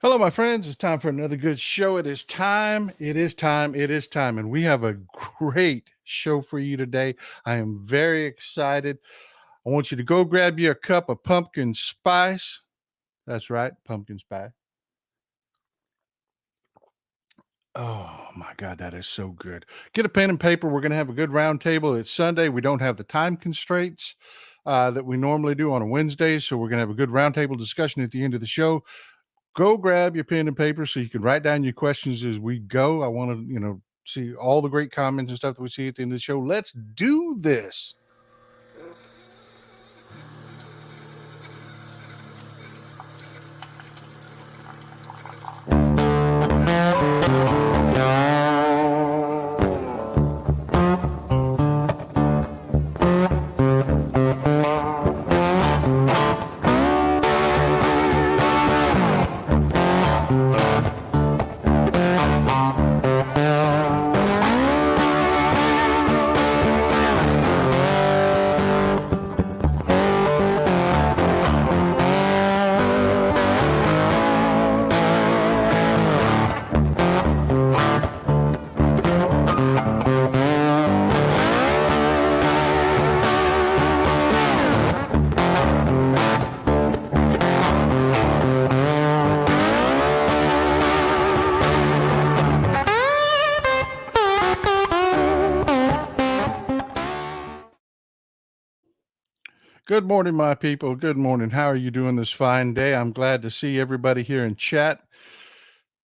Hello, my friends. It's time for another good show. It is time. It is time. It is time. And we have a great show for you today. I am very excited. I want you to go grab you a cup of pumpkin spice. That's right, pumpkin spice. Oh my God, that is so good. Get a pen and paper. We're going to have a good round table. It's Sunday. We don't have the time constraints that we normally do on a Wednesday. So we're going to have a good roundtable discussion at the end of the show. Go grab your pen and paper so you can write down your questions as we go. I want to, see all the great comments and stuff that we see at the end of the show. Let's do this. Good morning, my people. Good morning. How are you doing this fine day? I'm glad to see everybody here in chat.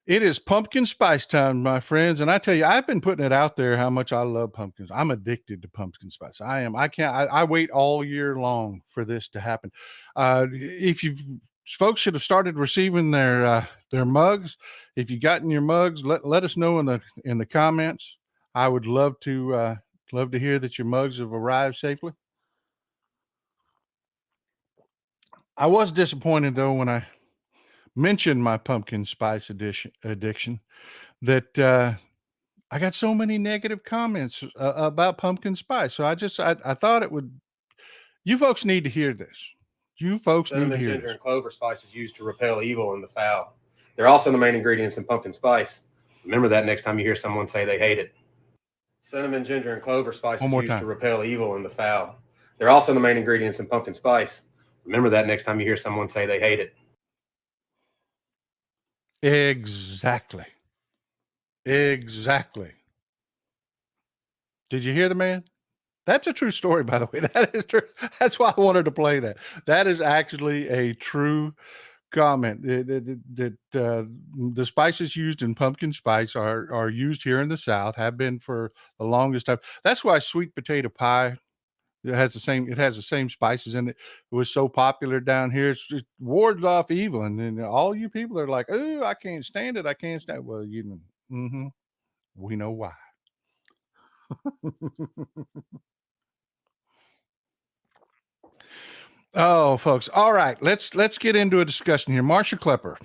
It is pumpkin spice time, my friends. And I tell you, I've been putting it out there how much I love pumpkins. I'm addicted to pumpkin spice. I am. I wait all year long for this to happen. If you folks should have started receiving their mugs. If you gotten your mugs, let us know in the comments. I would love to hear that your mugs have arrived safely. I was disappointed though when I mentioned my pumpkin spice addiction that I got so many negative comments about pumpkin spice. So I thought it would. You folks need to hear this. You folks need to Cinnamon, hear ginger, this. and clover spices used to repel evil and the foul. They're also the main ingredients in pumpkin spice. Remember that next time you hear someone say they hate it. Cinnamon, ginger, and clover spices One more used to time. repel evil and the foul. They're also the main ingredients in pumpkin spice. Remember that next time you hear someone say they hate it. Exactly. Exactly. Did you hear the man? That's a true story, by the way. That is true. That's why I wanted to play that. That is actually a true comment. The spices used in pumpkin spice are used here in the South, have been for the longest time. That's why sweet potato pie it has the same spices in it. It was so popular down here. It wards off evil, and then all you people are like, "Oh, I can't stand it. I can't stand." Well, we know why. Oh, folks. All right, let's get into a discussion here. Marsha Klepper.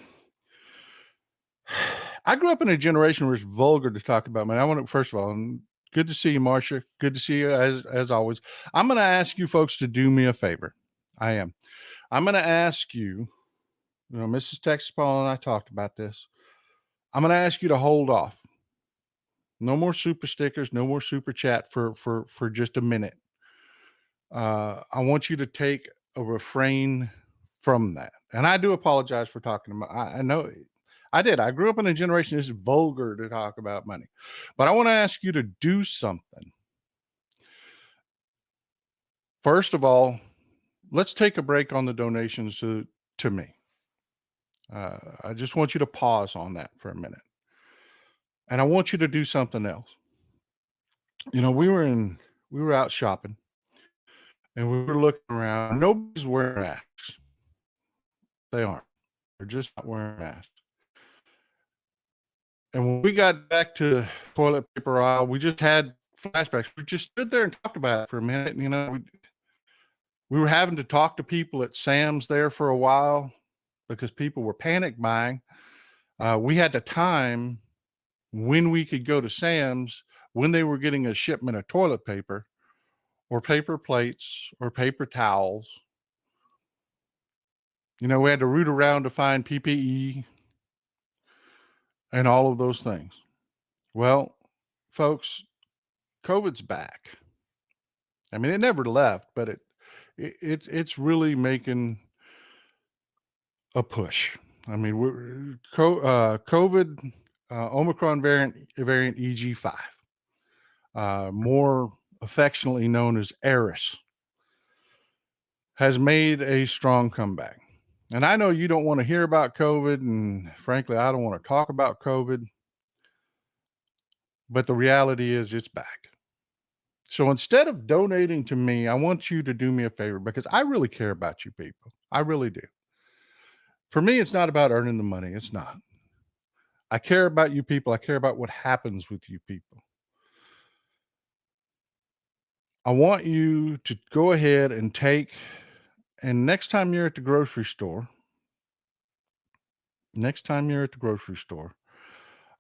I grew up in a generation where it's vulgar to talk about money. I want to first of all, good to see you, Marsha. Good to see you as always. I'm going to ask you folks to do me a favor. I am. I'm going to ask you. Mrs. Texas Paul and I talked about this. I'm going to ask you to hold off. No more super stickers. No more super chat for just a minute. I want you to take a refrain from that. And I do apologize for talking about. I know I did. I grew up in a generation that's vulgar to talk about money, but I want to ask you to do something. First of all, let's take a break on the donations to me. I just want you to pause on that for a minute, and I want you to do something else. We were out shopping, and we were looking around. Nobody's wearing masks. They aren't. They're just not wearing masks. And when we got back to the toilet paper aisle, we just had flashbacks. We just stood there and talked about it for a minute. We were having to talk to people at Sam's there for a while because people were panic buying. We had the time when we could go to Sam's when they were getting a shipment of toilet paper or paper plates or paper towels. We had to root around to find PPE. and all of those things. Well, folks, COVID's back. I mean, it never left, but it's really making a push. I mean, COVID, Omicron variant EG5, more affectionately known as Eris, has made a strong comeback. And I know you don't want to hear about COVID, and frankly, I don't want to talk about COVID, but the reality is it's back. So instead of donating to me, I want you to do me a favor because I really care about you people. I really do. For me, it's not about earning the money. It's not. I care about you people. I care about what happens with you people. I want you to go ahead and and next time you're at the grocery store, I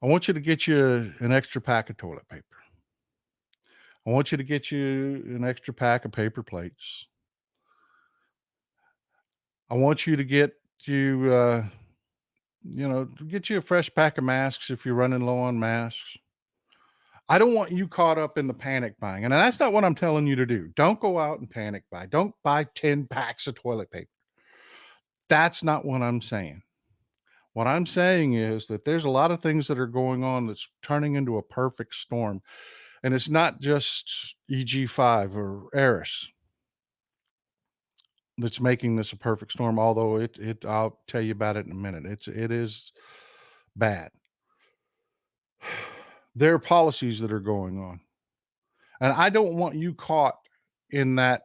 want you to get you an extra pack of toilet paper. I want you to get you an extra pack of paper plates. I want you to get you a fresh pack of masks if you're running low on masks. I don't want you caught up in the panic buying. And that's not what I'm telling you to do. Don't go out and panic buy. Don't buy 10 packs of toilet paper. That's not what I'm saying. What I'm saying is that there's a lot of things that are going on that's turning into a perfect storm. And it's not just EG5 or Eris that's making this a perfect storm, although I'll tell you about it in a minute. It is bad. There are policies that are going on. And I don't want you caught in that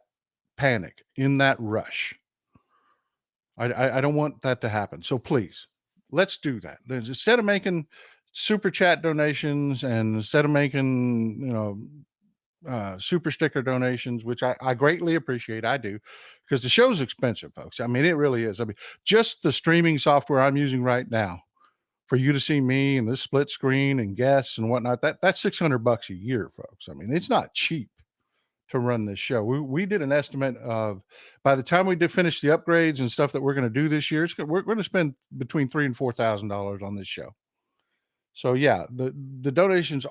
panic, in that rush. I don't want that to happen. So please, let's do that. Instead of making super chat donations and instead of making, super sticker donations, which I greatly appreciate. I do, because the show's expensive, folks. I mean, it really is. I mean, just the streaming software I'm using right now for you to see me and this split screen and guests and whatnot, that's $600 a year, folks. I mean, it's not cheap to run this show. We did an estimate of, by the time we did finish the upgrades and stuff that we're going to do this year, we're going to spend between $3,000 and $4,000 on this show. So yeah, the donations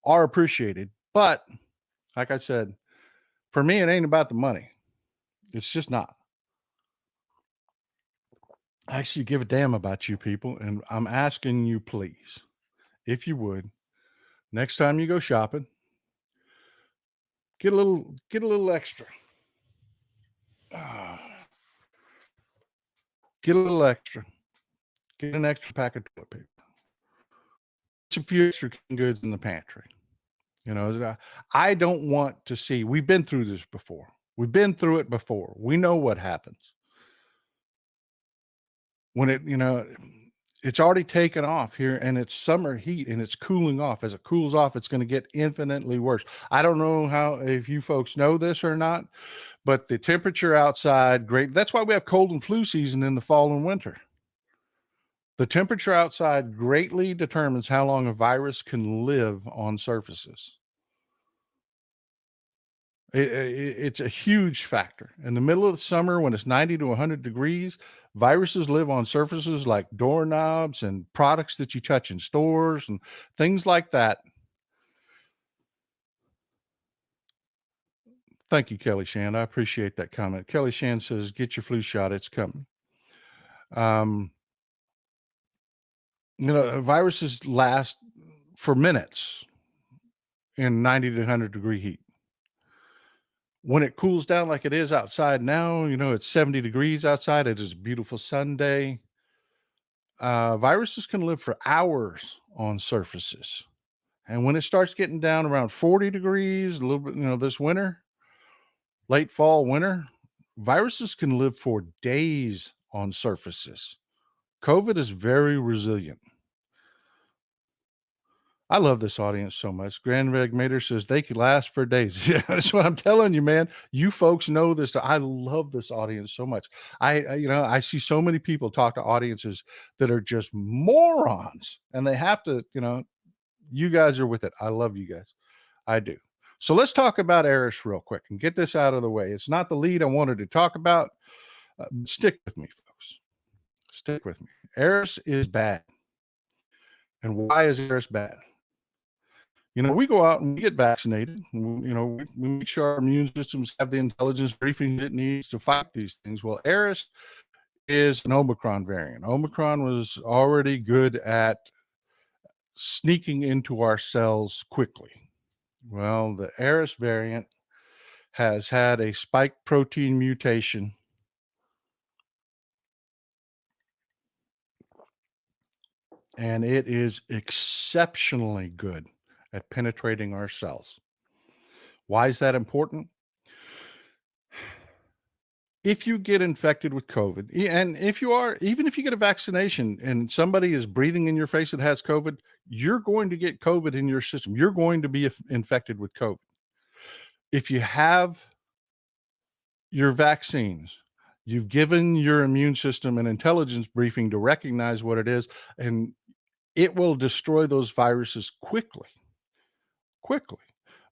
are appreciated, but like I said, for me, it ain't about the money. It's just not. I actually give a damn about you people, and I'm asking you, please, if you would, next time you go shopping, get a little extra. Get a little extra. Get an extra pack of toilet paper. Some few extra goods in the pantry. I don't want to see. We've been through this before. We've been through it before. We know what happens when it's already taken off here and it's summer heat and it's cooling off. As it cools off, it's going to get infinitely worse. I don't know if you folks know this or not, but the temperature outside, that's why we have cold and flu season in the fall and winter. The temperature outside greatly determines how long a virus can live on surfaces. It's a huge factor. In the middle of the summer, when it's 90 to 100 degrees, viruses live on surfaces like doorknobs and products that you touch in stores and things like that. Thank you, Kelly Shan. I appreciate that comment. Kelly Shan says, get your flu shot. It's coming. Viruses last for minutes in 90 to 100 degree heat. When it cools down like it is outside now, it's 70 degrees outside. It is a beautiful Sunday. Viruses can live for hours on surfaces. And when it starts getting down around 40 degrees, a little bit, this winter, late fall, winter, viruses can live for days on surfaces. COVID is very resilient. I love this audience so much. Grand Reg Mater says they could last for days. Yeah, that's what I'm telling you, man. You folks know this. I love this audience so much. I see so many people talk to audiences that are just morons, and they have to, you guys are with it. I love you guys. I do. So let's talk about Eris real quick and get this out of the way. It's not the lead I wanted to talk about. Stick with me, folks. Stick with me. Eris is bad. And why is Eris bad? We go out and we get vaccinated. We make sure our immune systems have the intelligence briefing it needs to fight these things. Well, Eris is an Omicron variant. Omicron was already good at sneaking into our cells quickly. Well, the Eris variant has had a spike protein mutation, and it is exceptionally good at penetrating our cells. Why is that important? If you get infected with COVID, and even if you get a vaccination and somebody is breathing in your face that has COVID, you're going to get COVID in your system. You're going to be infected with COVID. If you have your vaccines, you've given your immune system an intelligence briefing to recognize what it is, and it will destroy those viruses quickly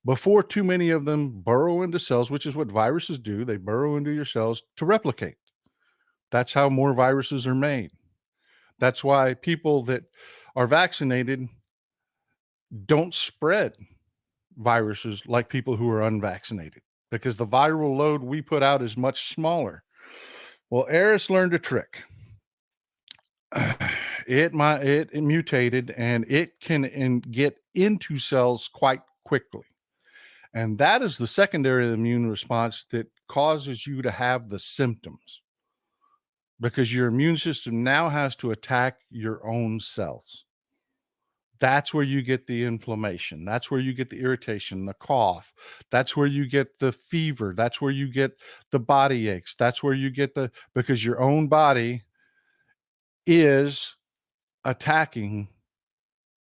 before too many of them burrow into cells, which is what viruses do. They burrow into your cells to replicate. That's how more viruses are made. That's why people that are vaccinated don't spread viruses like people who are unvaccinated, because the viral load we put out is much smaller. Well, Eris learned a trick. It mutated, and it can get into cells quite quickly. And that is the secondary immune response that causes you to have the symptoms, because your immune system now has to attack your own cells. That's where you get the inflammation. That's where you get the irritation, the cough. That's where you get the fever. That's where you get the body aches. That's where you get because your own body is attacking,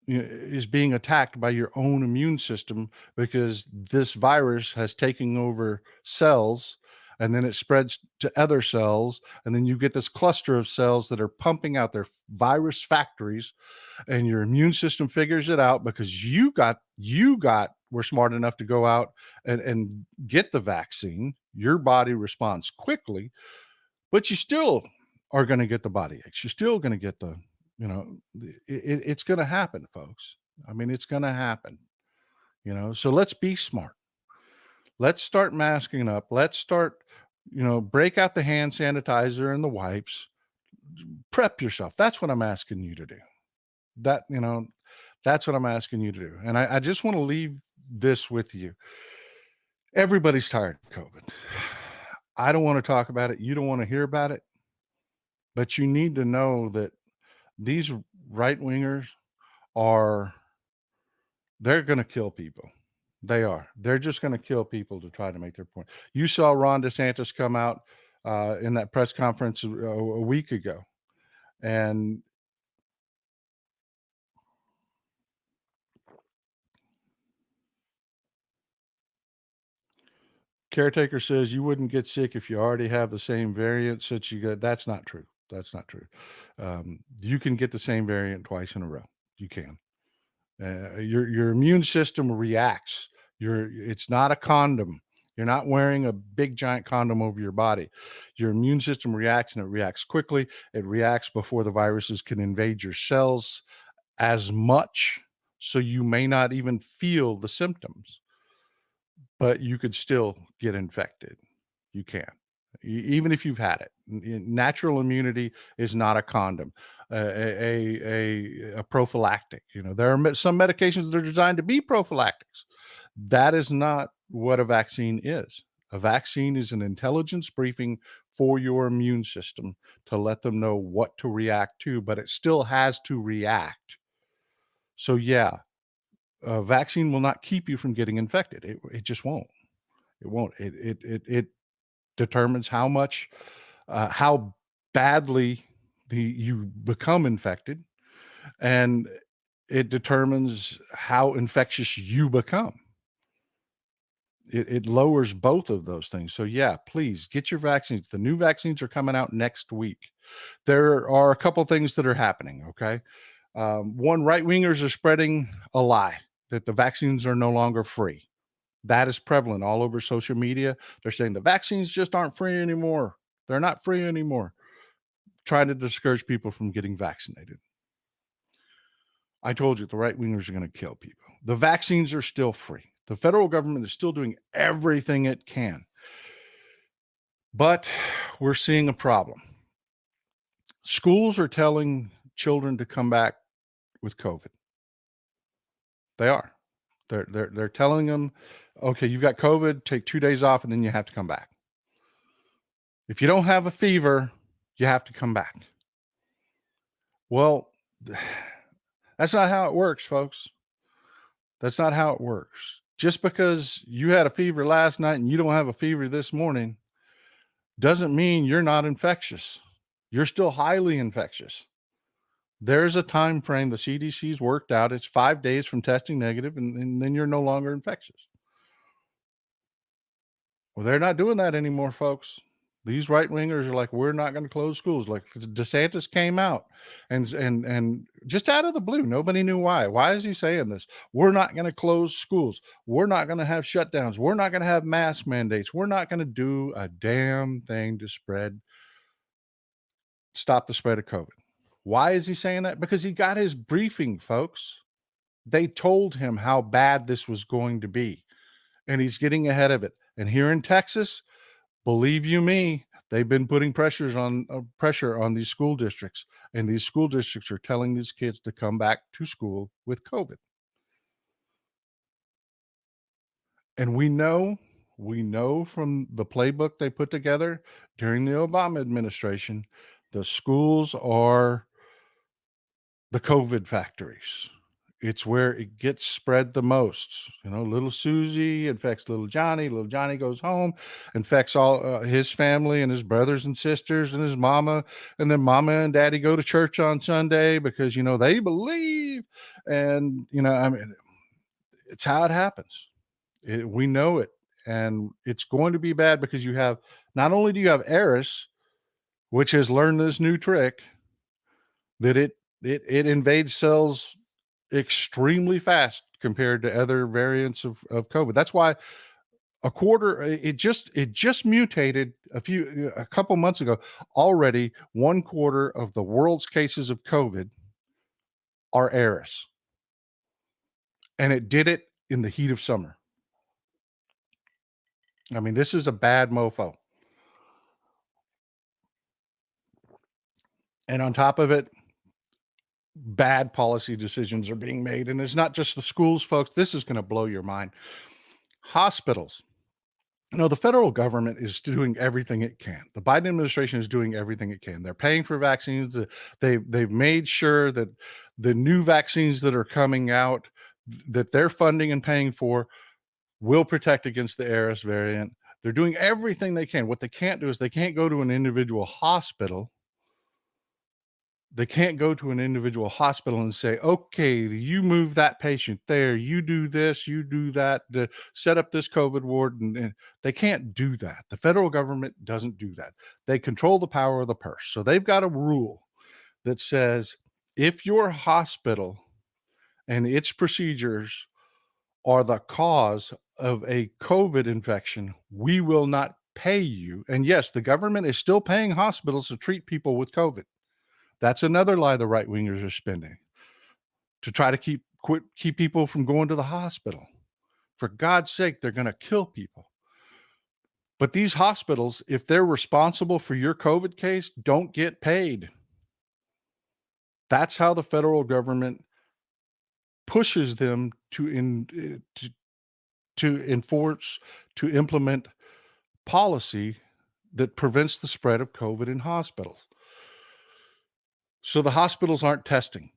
is being attacked by your own immune system, because this virus has taken over cells, and then it spreads to other cells, and then you get this cluster of cells that are pumping out their virus factories, and your immune system figures it out because were smart enough to go out and get the vaccine. Your body responds quickly, but you still are going to get the body aches. You're still going to get it's going to happen, folks. I mean, it's going to happen, so let's be smart. Let's start masking up. Let's start, break out the hand sanitizer and the wipes. Prep yourself. That's what I'm asking you to do. That's what I'm asking you to do. And I just want to leave this with you. Everybody's tired of COVID. I don't want to talk about it. You don't want to hear about it. But you need to know that these right-wingers they're going to kill people. They are. They're just going to kill people to try to make their point. You saw Ron DeSantis come out in that press conference a week ago, and Caretaker says you wouldn't get sick if you already have the same variant since you got. That's not true. That's not true. You can get the same variant twice in a row. You can. Your immune system reacts. It's not a condom. You're not wearing a big giant condom over your body. Your immune system reacts, and it reacts quickly. It reacts before the viruses can invade your cells as much, so you may not even feel the symptoms, but you could still get infected. You can, even if you've had it. Natural immunity is not a condom, a prophylactic. There are some medications that are designed to be prophylactics. That is not what a vaccine is. A vaccine is an intelligence briefing for your immune system to let them know what to react to, but it still has to react. So yeah, a vaccine will not keep you from getting infected. It just won't. It won't. It determines how badly you become infected, and it determines how infectious you become. It lowers both of those things. So yeah, please get your vaccines. The new vaccines are coming out next week. There are a couple things that are happening. Okay. One, right wingers are spreading a lie that the vaccines are no longer free. That is prevalent all over social media. They're saying the vaccines just aren't free anymore. They're not free anymore. Trying to discourage people from getting vaccinated. I told you the right wingers are going to kill people. The vaccines are still free. The federal government is still doing everything it can. But we're seeing a problem. Schools are telling children to come back with COVID. They are. They're telling them, okay, you've got COVID, take 2 days off, and then you have to come back. If you don't have a fever, you have to come back. Well, that's not how it works, folks. That's not how it works. Just because you had a fever last night and you don't have a fever this morning doesn't mean you're not infectious. You're still highly infectious. There's a time frame the CDC's worked out. It's 5 days from testing negative, and then you're no longer infectious. Well, they're not doing that anymore, folks. These right wingers are like, we're not going to close schools. Like DeSantis came out and just out of the blue, nobody knew why. Why is he saying this? We're not going to close schools. We're not going to have shutdowns. We're not going to have mask mandates. We're not going to do a damn thing to stop the spread of COVID. Why is he saying that? Because he got his briefing, folks. They told him how bad this was going to be, and he's getting ahead of it. And here in Texas, believe you me, they've been putting pressure on these school districts, and these school districts are telling these kids to come back to school with COVID. And we know from the playbook they put together during the Obama administration, the schools are the COVID factories. It's where it gets spread the most. Little Susie infects little Johnny. Little Johnny goes home, infects all his family and his brothers and sisters and his mama. And then mama and daddy go to church on Sunday because, they believe. And, it's how it happens. We know it. And it's going to be bad because not only do you have Eris, which has learned this new trick that it invades cells extremely fast compared to other variants of COVID. That's why it just mutated a couple months ago. Already 1/4 of the world's cases of COVID are Eris. And it did it in the heat of summer. I mean, this is a bad mofo. And on top of it, bad policy decisions are being made. And it's not just the schools, folks. This is going to blow your mind. Hospitals. The federal government is doing everything it can. The Biden administration is doing everything it can. They're paying for vaccines. They've made sure that the new vaccines that are coming out that they're funding and paying for will protect against the Eris variant. They're doing everything they can. What they can't do is they can't go to an individual hospital. They can't go to an individual hospital and say, okay, you move that patient there, you do this, you do that, to set up this COVID ward. And they can't do that. The federal government doesn't do that. They control the power of the purse. So they've got a rule that says if your hospital and its procedures are the cause of a COVID infection, we will not pay you. And yes, the government is still paying hospitals to treat people with COVID. That's another lie the right wingers are spending to try to keep people from going to the hospital. For God's sake, they're going to kill people. But these hospitals, if they're responsible for your COVID case, don't get paid. That's how the federal government pushes them to implement policy that prevents the spread of COVID in hospitals. So the hospitals aren't testing.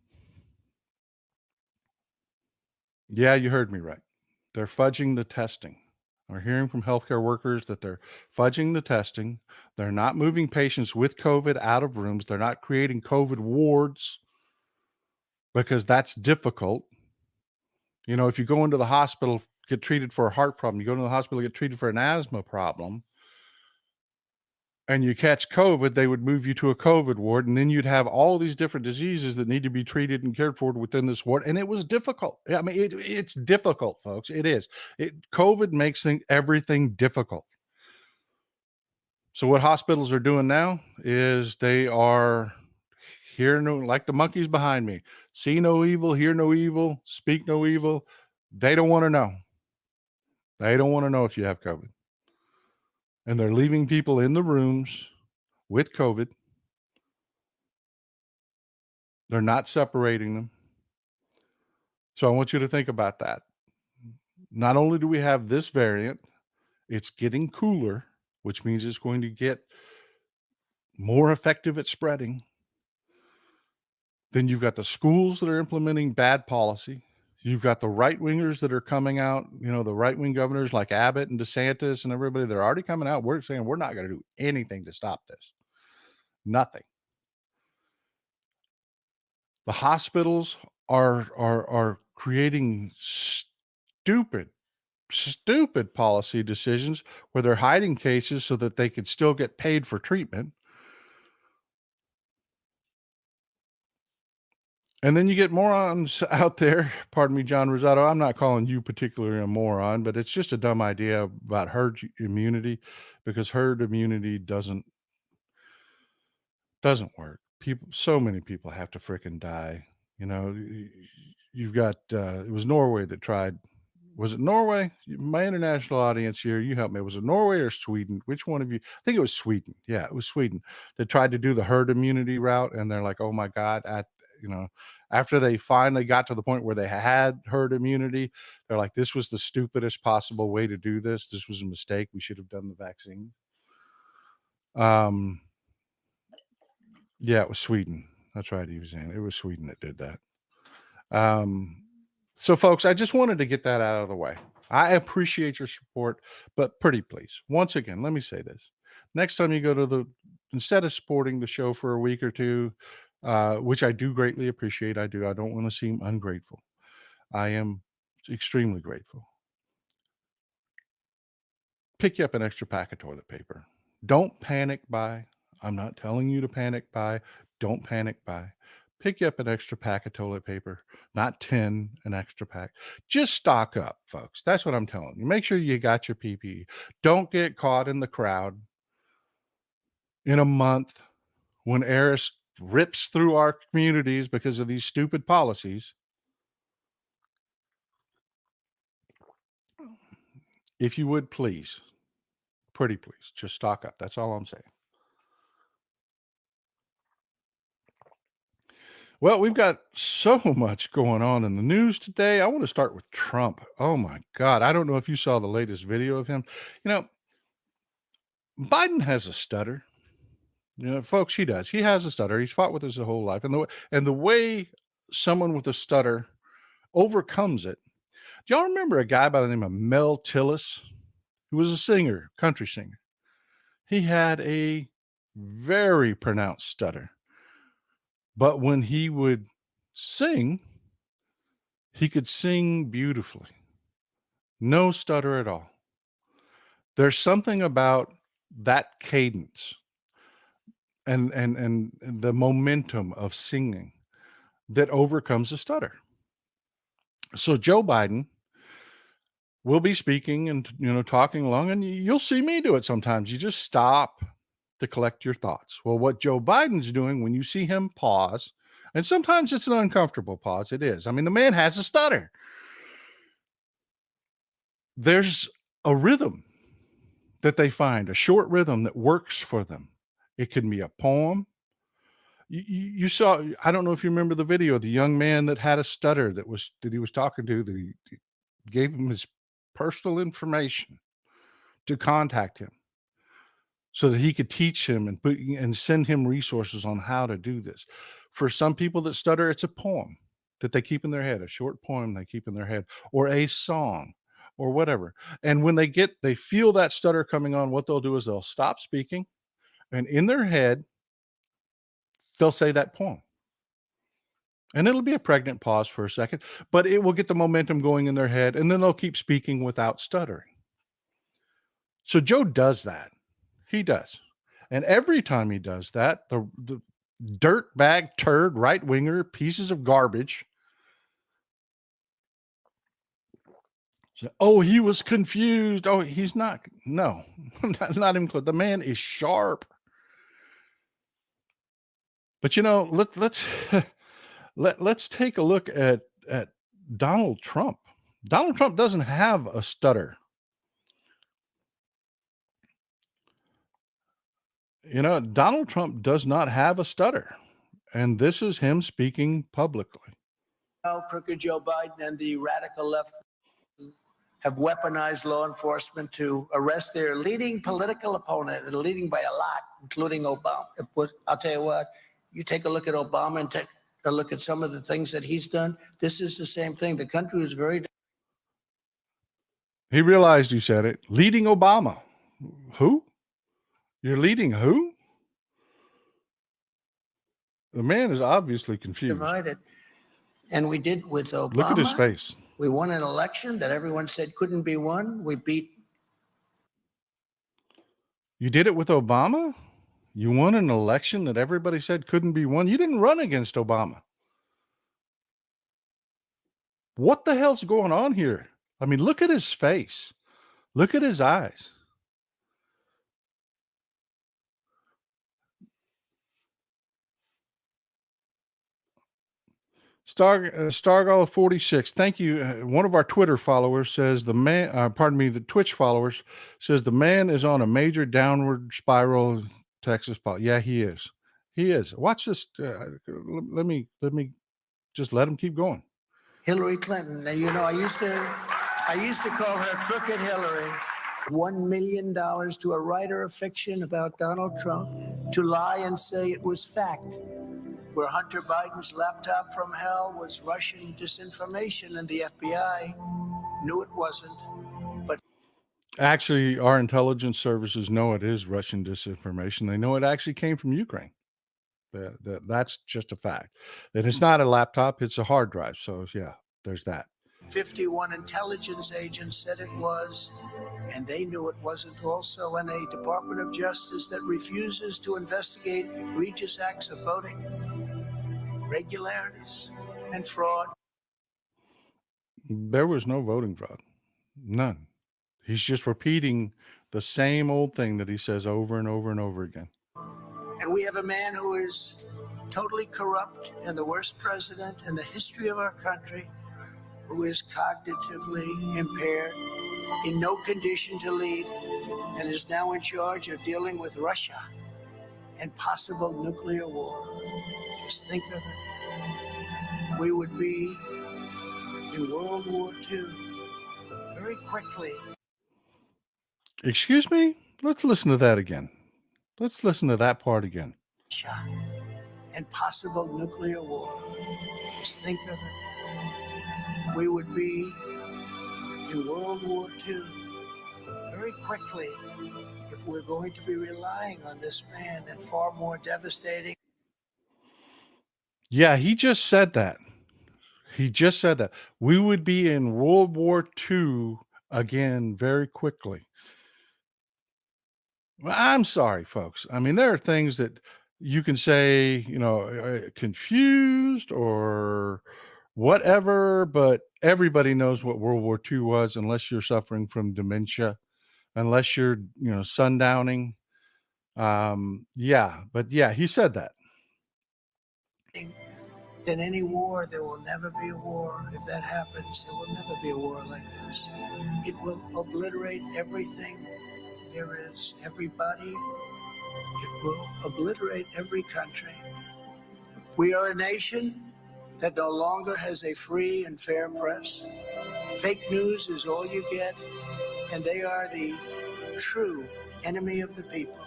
Yeah, you heard me right. They're fudging the testing. We're hearing from healthcare workers that they're fudging the testing. They're not moving patients with COVID out of rooms. They're not creating COVID wards because that's difficult. If you go into the hospital, get treated for a heart problem, you go to the hospital, get treated for an asthma problem, and you catch COVID, they would move you to a COVID ward, and then you'd have all these different diseases that need to be treated and cared for within this ward. And it was difficult. I mean, it's difficult, folks. It is. COVID makes everything difficult. So what hospitals are doing now is they are hear no, like the monkeys behind me, see no evil, hear no evil, speak no evil. They don't want to know. They don't want to know if you have COVID. And they're leaving people in the rooms with COVID. They're not separating them. So I want you to think about that. Not only do we have this variant, it's getting cooler, which means it's going to get more effective at spreading. Then you've got the schools that are implementing bad policy. You've got the right wingers that are coming out, the right wing governors like Abbott and DeSantis and everybody, they're already coming out. We're saying we're not going to do anything to stop this. Nothing. The hospitals are creating stupid policy decisions where they're hiding cases so that they could still get paid for treatment. And then you get morons out there. Pardon me, John Rosado. I'm not calling you particularly a moron, but it's just a dumb idea about herd immunity, because herd immunity doesn't work. So many people have to frickin' die. You've got it was Norway that tried. Was it Norway? My international audience here, you help me. Was it Norway or Sweden? Which one of you? I think it was Sweden. Yeah, it was Sweden that tried to do the herd immunity route, and they're like, "Oh my God!" After they finally got to the point where they had herd immunity, they're like, "This was the stupidest possible way to do this. This was a mistake. We should have done the vaccine." Yeah, it was Sweden. That's right. He was saying it was Sweden that did that. So folks, I just wanted to get that out of the way. I appreciate your support, but pretty please, once again, let me say this. Next time you go to instead of supporting the show for a week or two, which I do greatly appreciate, I don't want to seem ungrateful. I am extremely grateful. Pick you up an extra pack of toilet paper. Don't panic buy. I'm not telling you to panic buy. Don't panic buy. Pick you up an extra pack of toilet paper, not 10, an extra pack. Just stock up, folks. That's what I'm telling you. Make sure you got your PPE. Don't get caught in the crowd in a month when Eris rips through our communities because of these stupid policies. If you would, please, pretty please, just stock up. That's all I'm saying. Well, we've got so much going on in the news today. I want to start with Trump. Oh my God. I don't know if you saw the latest video of him. Biden has a stutter. Folks, he does. He has a stutter. He's fought with this his whole life. And the way someone with a stutter overcomes it. Do y'all remember a guy by the name of Mel Tillis, who was a singer, country singer? He had a very pronounced stutter. But when he would sing, he could sing beautifully. No stutter at all. There's something about that cadence and the momentum of singing that overcomes a stutter. So Joe Biden will be speaking and talking along, and you'll see me do it sometimes. You just stop to collect your thoughts. Well, what Joe Biden's doing, when you see him pause, and sometimes it's an uncomfortable pause, it is. I mean, the man has a stutter. There's a rhythm that they find, a short rhythm that works for them. It can be a poem. You saw, I don't know if you remember the video, the young man that had a stutter that he was talking to, that he gave him his personal information to contact him so that he could teach him and send him resources on how to do this. For some people that stutter, it's a poem that they keep in their head, a short poem they keep in their head, or a song or whatever. And when they feel that stutter coming on, what they'll do is they'll stop speaking, and in their head, they'll say that poem. And it'll be a pregnant pause for a second, but it will get the momentum going in their head, and then they'll keep speaking without stuttering. So Joe does that. He does. And every time he does that, the dirt bag turd right winger pieces of garbage. Oh, he was confused. Oh, he's not. No, not even close. The man is sharp. But let's let's take a look at Donald Trump. Donald Trump doesn't have a stutter. Donald Trump does not have a stutter. And this is him speaking publicly. Crooked Joe Biden and the radical left have weaponized law enforcement to arrest their leading political opponent, and leading by a lot, including Obama. I'll tell you what, you take a look at Obama and take a look at some of the things that he's done. This is the same thing. The country was very. He realized you said it. Leading Obama. Who? You're leading who? The man is obviously confused. Divided. And we did with Obama. Look at his face. We won an election that everyone said couldn't be won. We beat. You did it with Obama? You won an election that everybody said couldn't be won? You didn't run against Obama. What the hell's going on here? I mean, look at his face. Look at his eyes. Stargall 46. Thank you. One of our Twitter followers says the Twitch followers says the man is on a major downward spiral. Texas. Yeah, he is. He is. Watch this. Let me just let him keep going. Hillary Clinton. Now, I used to call her Crooked Hillary. $1 million to a writer of fiction about Donald Trump to lie and say it was fact. Where Hunter Biden's laptop from hell was Russian disinformation, and the FBI knew it wasn't. But actually, our intelligence services know it is Russian disinformation. They know it actually came from Ukraine. That's just a fact. That it's not a laptop, it's a hard drive. So, yeah, there's that. 51 intelligence agents said it was, and they knew it wasn't also. And a Department of Justice that refuses to investigate egregious acts of voting, irregularities, and fraud. There was no voting fraud. None. He's just repeating the same old thing that he says over and over and over again. And we have a man who is totally corrupt and the worst president in the history of our country, who is cognitively impaired, in no condition to lead, and is now in charge of dealing with Russia and possible nuclear war. Just think of it. We would be in World War II very quickly. Excuse me? Let's listen to that again. Let's listen to that part again. Russia and possible nuclear war. Just think of it. We would be in World War II very quickly if we're going to be relying on this man, and far more devastating. Yeah, he just said that. He just said that. We would be in World War II again very quickly. Well, I'm sorry, folks. I mean, there are things that you can say, confused or whatever, but everybody knows what World War II was, unless you're suffering from dementia, unless you're, sundowning. He said that. Than any war, there will never be a war. If that happens, there will never be a war like this. It will obliterate everything there is, everybody. It will obliterate every country. We are a nation that no longer has a free and fair press. Fake news is all you get, and they are the true enemy of the people.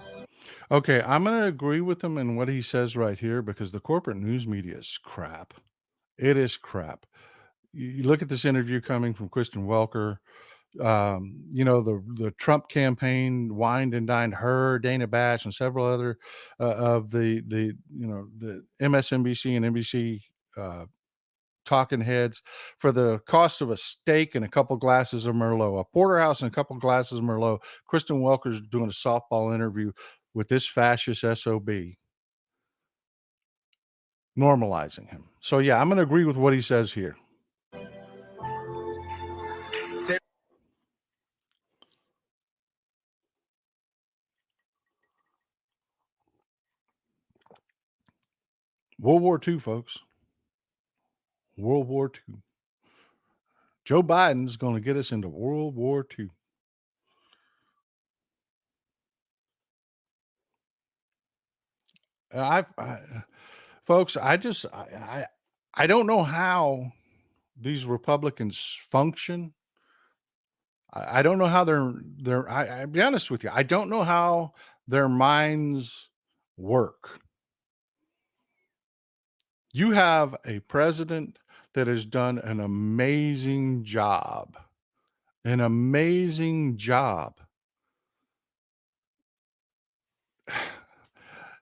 Okay, I'm going to agree with him in what he says right here, because the corporate news media is crap. It is crap. You look at this interview coming from Kristen Welker. The Trump campaign wined and dined her, Dana Bash, and several other of the MSNBC and NBC talking heads for the cost of a steak and a couple glasses of Merlot, a porterhouse and a couple glasses of Merlot. Kristen Welker's doing a softball interview with this fascist SOB, normalizing him. So, yeah, I'm going to agree with what he says here. World War II, folks. World War II. Joe Biden's going to get us into World War II. Folks, I don't know how these Republicans function. I don't know how I'll be honest with you. I don't know how their minds work. You have a president that has done an amazing job. An amazing job.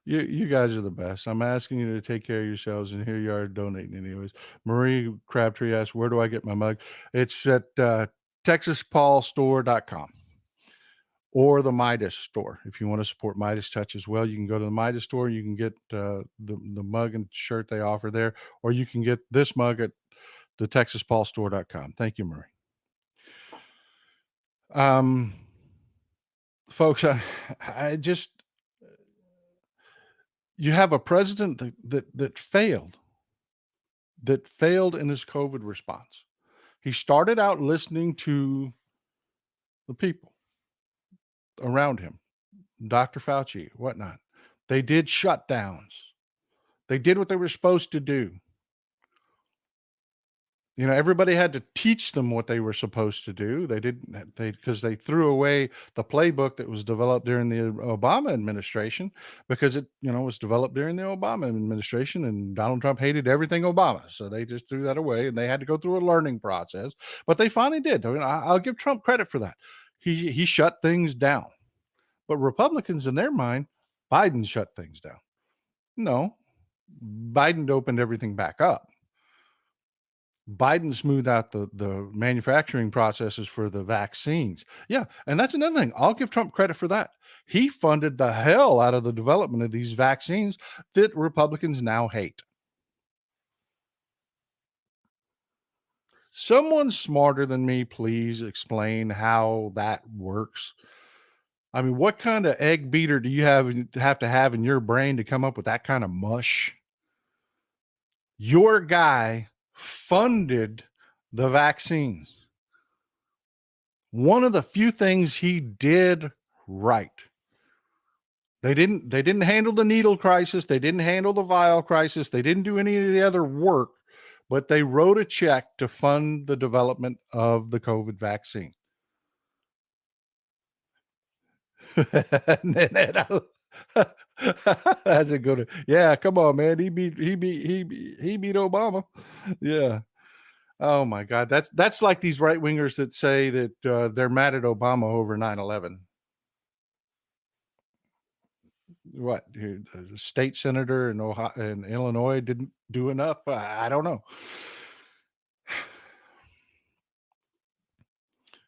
You guys are the best. I'm asking you to take care of yourselves, and here you are donating anyways. Marie Crabtree asks, where do I get my mug? It's at TexasPaulStore.com or the Midas store. If you want to support Midas Touch as well, you can go to the Midas store. You can get the mug and shirt they offer there, or you can get this mug at the TexasPaulStore.com. Thank you, Marie. Folks, I just, you have a president that failed in his COVID response. He started out listening to the people around him, Dr. Fauci, whatnot. They did shutdowns. They did what they were supposed to do. You know, everybody had to teach them what they were supposed to do. Because they threw away the playbook that was developed during the Obama administration, because it, was developed during the Obama administration, and Donald Trump hated everything Obama. So they just threw that away, and they had to go through a learning process. But they finally did. I mean, I'll give Trump credit for that. He shut things down. But Republicans, in their mind, Biden shut things down. No, Biden opened everything back up. Biden smoothed out the manufacturing processes for the vaccines. Yeah, and that's another thing. I'll give Trump credit for that. He funded the hell out of the development of these vaccines that Republicans now hate. Someone smarter than me, please explain how that works. I mean, what kind of egg beater do you have to have in your brain to come up with that kind of mush? Your guy funded the vaccines. One of the few things he did right. They didn't handle the needle crisis. They didn't handle the vial crisis. They didn't do any of the other work, but they wrote a check to fund the development of the COVID vaccine. How's it going? Yeah, come on, man. He beat Obama. Yeah. Oh my God. That's like these right wingers that say that they're mad at Obama over 9/11. What? A state senator in Ohio and Illinois didn't do enough? I don't know.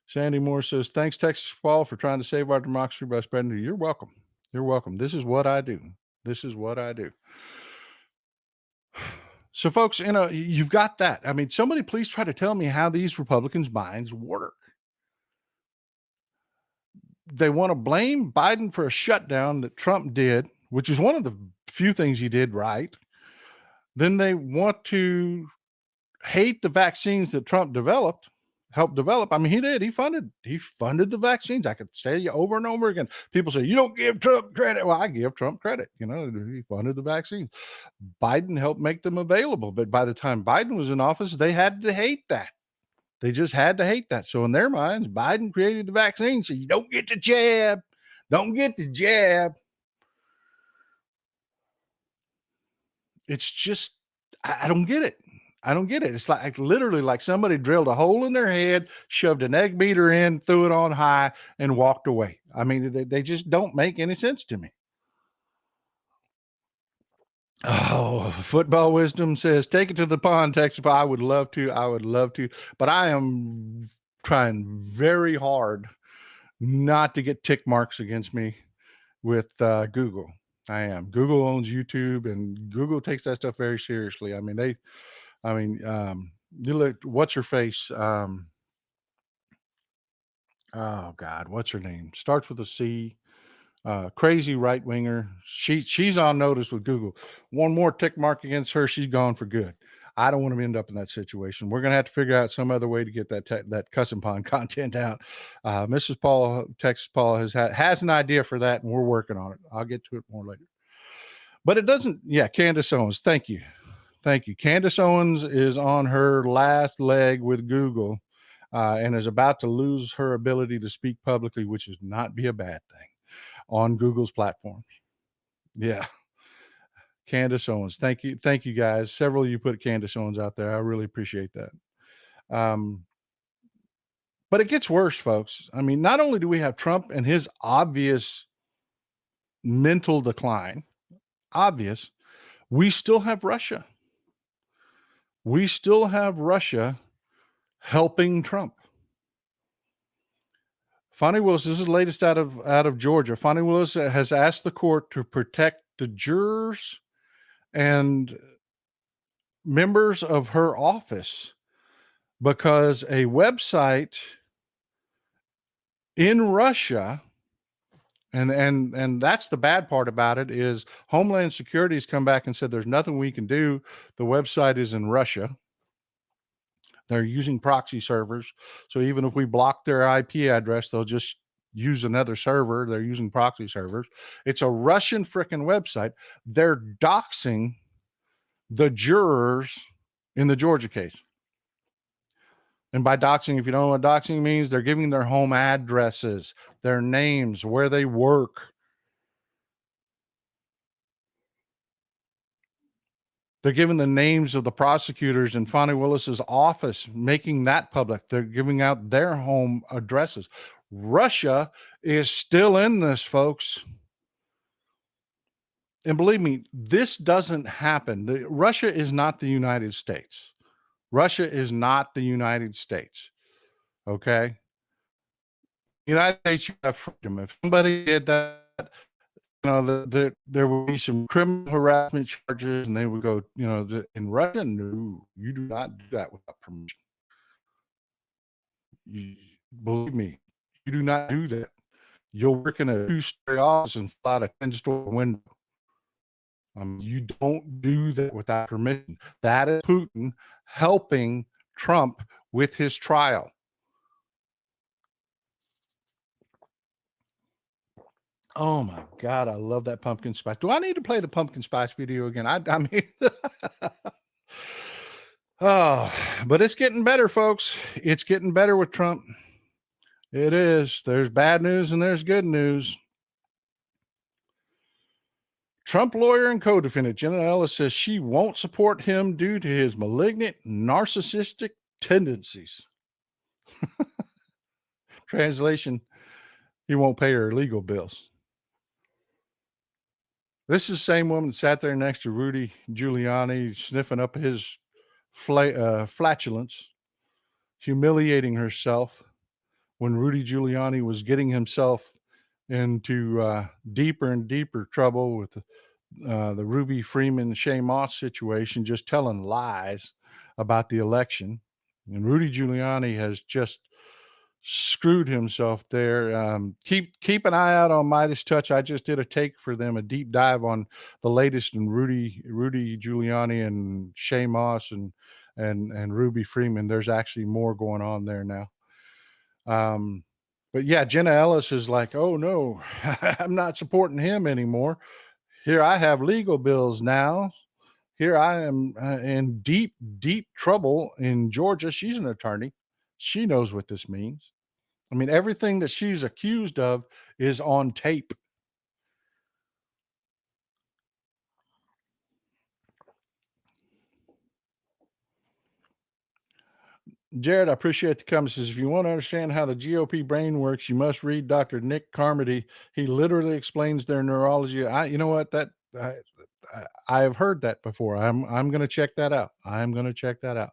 Sandy Moore says, thanks, Texas Paul, for trying to save our democracy by spreading it. You're welcome. You're welcome. This is what I do. This is what I do. So, folks, you've got that. I mean, somebody please try to tell me how these Republicans' minds work. They want to blame Biden for a shutdown that Trump did, which is one of the few things he did right. Then they want to hate the vaccines that Trump helped develop. I mean, he did. He funded the vaccines. I could say you over and over again. People say, you don't give Trump credit. Well, I give Trump credit. He funded the vaccines. Biden helped make them available. But by the time Biden was in office, they had to hate that. They just had to hate that. So in their minds, Biden created the vaccine. So you don't get the jab. Don't get the jab. It's just, I don't get it. I don't get it. It's like literally like somebody drilled a hole in their head, shoved an egg beater in, threw it on high, and walked away. I mean, they just don't make any sense to me. Oh, Football Wisdom says, take it to the pond, Texas. I would love to. I would love to. But I am trying very hard not to get tick marks against me with Google. I am. Google owns YouTube, and Google takes that stuff very seriously. I mean, you look, what's her face? Oh God, what's her name? Starts with a C. crazy right winger. She's on notice with Google. One more tick mark against her, she's gone for good. I don't want to end up in that situation. We're going to have to figure out some other way to get that cussing pond content out. Mrs. Paul, Texas Paul, has an idea for that, and we're working on it. I'll get to it more later. But it doesn't. Yeah, Candace Owens. Thank you. Candace Owens is on her last leg with Google, and is about to lose her ability to speak publicly, which is not be a bad thing on Google's platform. Yeah. Candace Owens. Thank you. Thank you, guys. Several of you put Candace Owens out there. I really appreciate that. But it gets worse, folks. I mean, not only do we have Trump and his obvious mental decline, we still have Russia. We still have Russia helping Trump. Fani Willis, this is the latest out of Georgia. Fani Willis has asked the court to protect the jurors and members of her office because a website in Russia, and that's the bad part about it, is Homeland Security has come back and said there's nothing we can do. The website is in Russia. They're using proxy servers. So even if we block their IP address, they'll just use another server. They're using proxy servers. It's a Russian frickin' website. They're doxing the jurors in the Georgia case. And by doxing, if you don't know what doxing means, they're giving their home addresses, their names, where they work. They're giving the names of the prosecutors in Fani Willis's office, making that public. They're giving out their home addresses. Russia is still in this, folks. And believe me, this doesn't happen. Russia is not the United States. Russia is not the United States. Okay? United States, you have freedom. If somebody did that, there will be some criminal harassment charges, and they would go, in Russia, no, you do not do that without permission. Believe me, you do not do that. You'll work in a 2-story office and fly out a 10-story window. You don't do that without permission. That is Putin helping Trump with his trial. Oh my God, I love that pumpkin spice. Do I need to play the pumpkin spice video again? I mean, oh, but it's getting better, folks. It's getting better with Trump. It is. There's bad news and there's good news. Trump lawyer and co-defendant Jenna Ellis says she won't support him due to his malignant, narcissistic tendencies. Translation, he won't pay her legal bills. This is the same woman that sat there next to Rudy Giuliani, sniffing up his flatulence, humiliating herself when Rudy Giuliani was getting himself into deeper and deeper trouble with the Ruby Freeman Shea Moss situation, just telling lies about the election. And Rudy Giuliani has just screwed himself there. Keep an eye out on Midas Touch. I just did a take for them, a deep dive on the latest in Rudy Giuliani and Shea Moss and Ruby Freeman. There's actually more going on there now. But yeah, Jenna Ellis is like, oh no, I'm not supporting him anymore. Here I have legal bills now. Here I am in deep, deep trouble in Georgia. She's an attorney. She knows what this means. I mean, everything that she's accused of is on tape. Jared, I appreciate the comment. Says, if you want to understand how the GOP brain works, you must read Dr. Nick Carmody. He literally explains their neurology. You know what? I have heard that before. I'm going to check that out.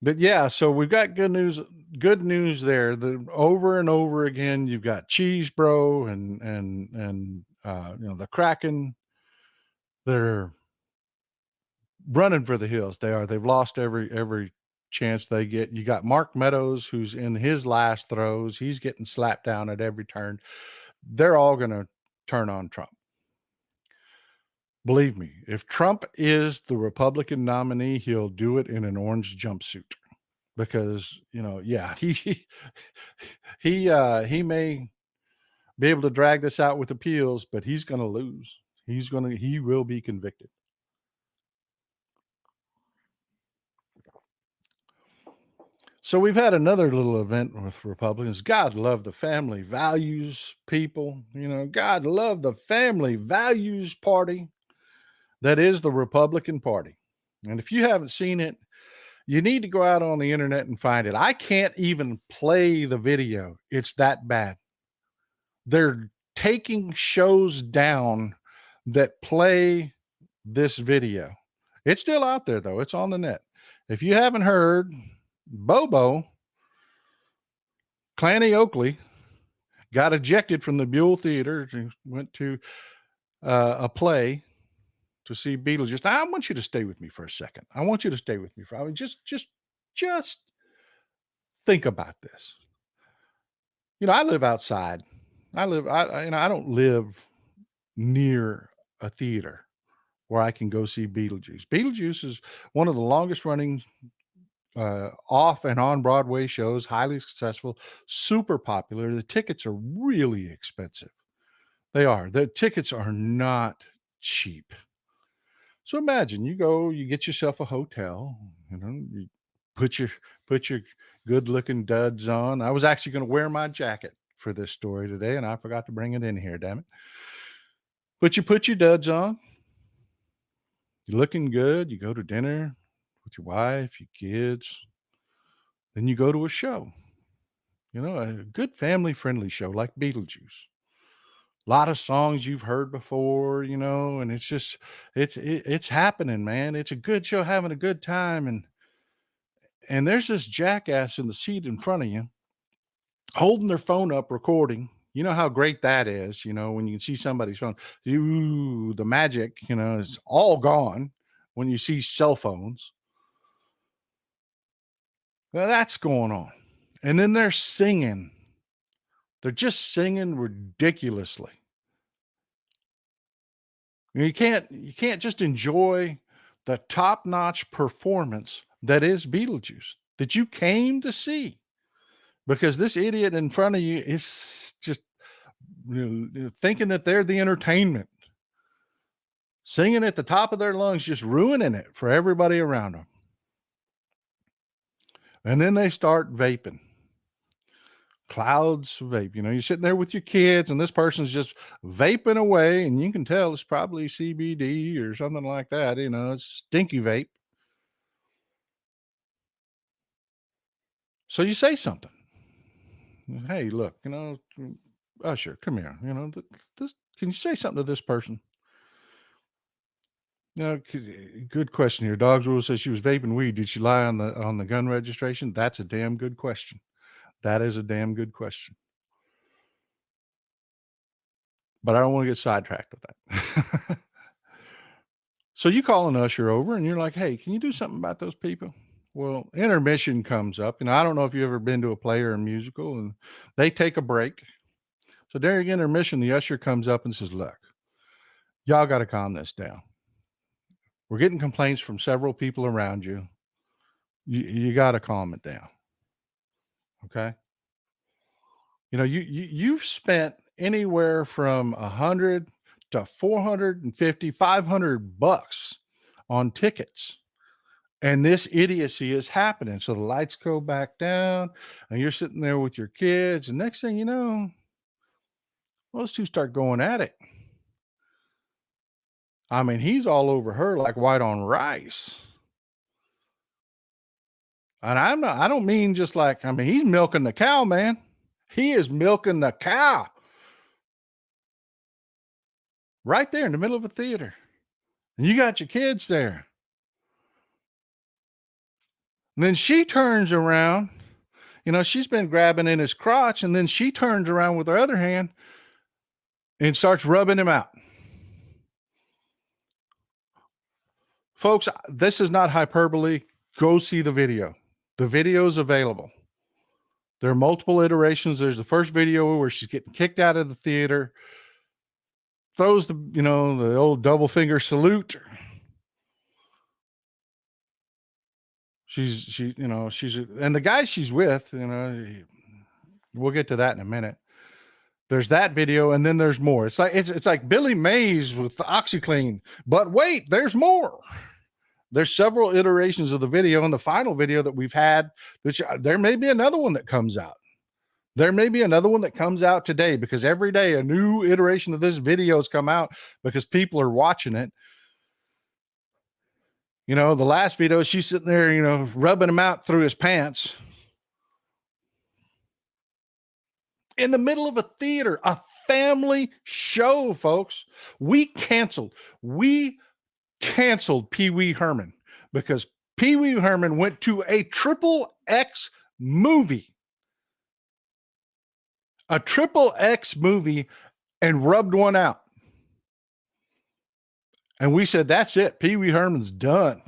But yeah, so we've got good news there. Over and over again, you've got Cheese Bro and the Kraken. They're running for the hills. They've lost every chance they get. You got Mark Meadows, who's in his last throes. He's getting slapped down at every turn. They're all going to turn on Trump. Believe me, if Trump is the Republican nominee, he'll do it in an orange jumpsuit because, yeah, he may be able to drag this out with appeals, but he's going to lose. He will be convicted. So we've had another little event with Republicans. God love the family values people. God love the family values party that is the Republican Party. And if you haven't seen it, you need to go out on the internet and find it. I can't even play the video. It's that bad. They're taking shows down that play this video. It's still out there, though. It's on the net. If you haven't heard, Bobo, Clanny Oakley, got ejected from the Buell Theater and went to a play to see Beetlejuice. Now, I want you to stay with me for a second. I want you to stay with me for just think about this. I live outside. I don't live near a theater where I can go see Beetlejuice. Beetlejuice is one of the longest running off and on Broadway shows, highly successful, super popular. The tickets are really expensive. They are. The tickets are not cheap. So imagine you go, you get yourself a hotel, you put your good looking duds on. I was actually going to wear my jacket for this story today, and I forgot to bring it in here, damn it. But you put your duds on, you're looking good, you go to dinner with your wife, your kids, then you go to a show, a good family friendly show like Beetlejuice. A lot of songs you've heard before, and it's just, it's happening, man. It's a good show, having a good time. And there's this jackass in the seat in front of you holding their phone up, recording. You know how great that is, when you can see somebody's phone. The magic, is all gone when you see cell phones. Well, that's going on. And then they're singing. They're just singing ridiculously. You can't just enjoy the top-notch performance that is Beetlejuice that you came to see, because this idiot in front of you is just thinking that they're the entertainment, singing at the top of their lungs, just ruining it for everybody around them. And then they start vaping. Clouds of vape. You're sitting there with your kids and this person's just vaping away, and you can tell it's probably CBD or something like that. It's stinky vape. So you say something. Hey, look, Usher, come here. Can you say something to this person? Good question here. Dog's Rule says she was vaping weed. Did she lie on the gun registration? That's a damn good question. That is a damn good question. But I don't want to get sidetracked with that. So you call an usher over and you're like, hey, can you do something about those people? Well, intermission comes up. I don't know if you've ever been to a play or a musical, and they take a break. So during intermission, the usher comes up and says, look, y'all got to calm this down. We're getting complaints from several people around you. You got to calm it down. Okay. You've spent anywhere from 100 to 450, 500 bucks on tickets. And this idiocy is happening. So the lights go back down and you're sitting there with your kids. And next thing you know, those two start going at it. I mean, he's all over her like white on rice. And I don't mean just like, he's milking the cow, man. He is milking the cow. Right there in the middle of a theater. And you got your kids there. And then she turns around, she's been grabbing in his crotch, and then she turns around with her other hand and starts rubbing him out. Folks, this is not hyperbole. Go see the video. The video is available. There are multiple iterations. There's the first video where she's getting kicked out of the theater, throws the old double finger salute. She's and the guy she's with, we'll get to that in a minute. There's that video, and then there's more. It's like Billy Mays with the OxyClean, but wait, there's more. There's several iterations of the video, and the final video that we've had, which there may be another one that comes out. There may be another one that comes out today, because every day a new iteration of this video has come out because people are watching it. The last video, she's sitting there, rubbing him out through his pants in the middle of a theater, a family show, folks. We canceled Pee Wee Herman because Pee Wee Herman went to a XXX movie. A XXX movie and rubbed one out. And we said, that's it. Pee Wee Herman's done.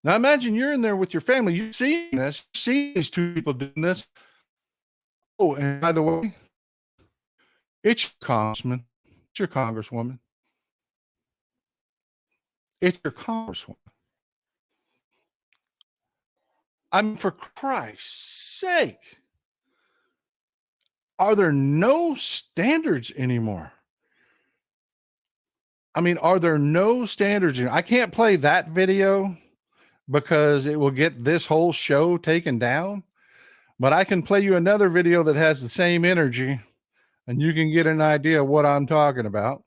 Now imagine you're in there with your family. You see this, see these two people doing this. Oh, and by the way, it's your congressman. It's your congresswoman. It's your congresswoman. I mean, for Christ's sake, are there no standards anymore? I mean, are there no standards? I can't play that video because it will get this whole show taken down. But I can play you another video that has the same energy, and you can get an idea of what I'm talking about.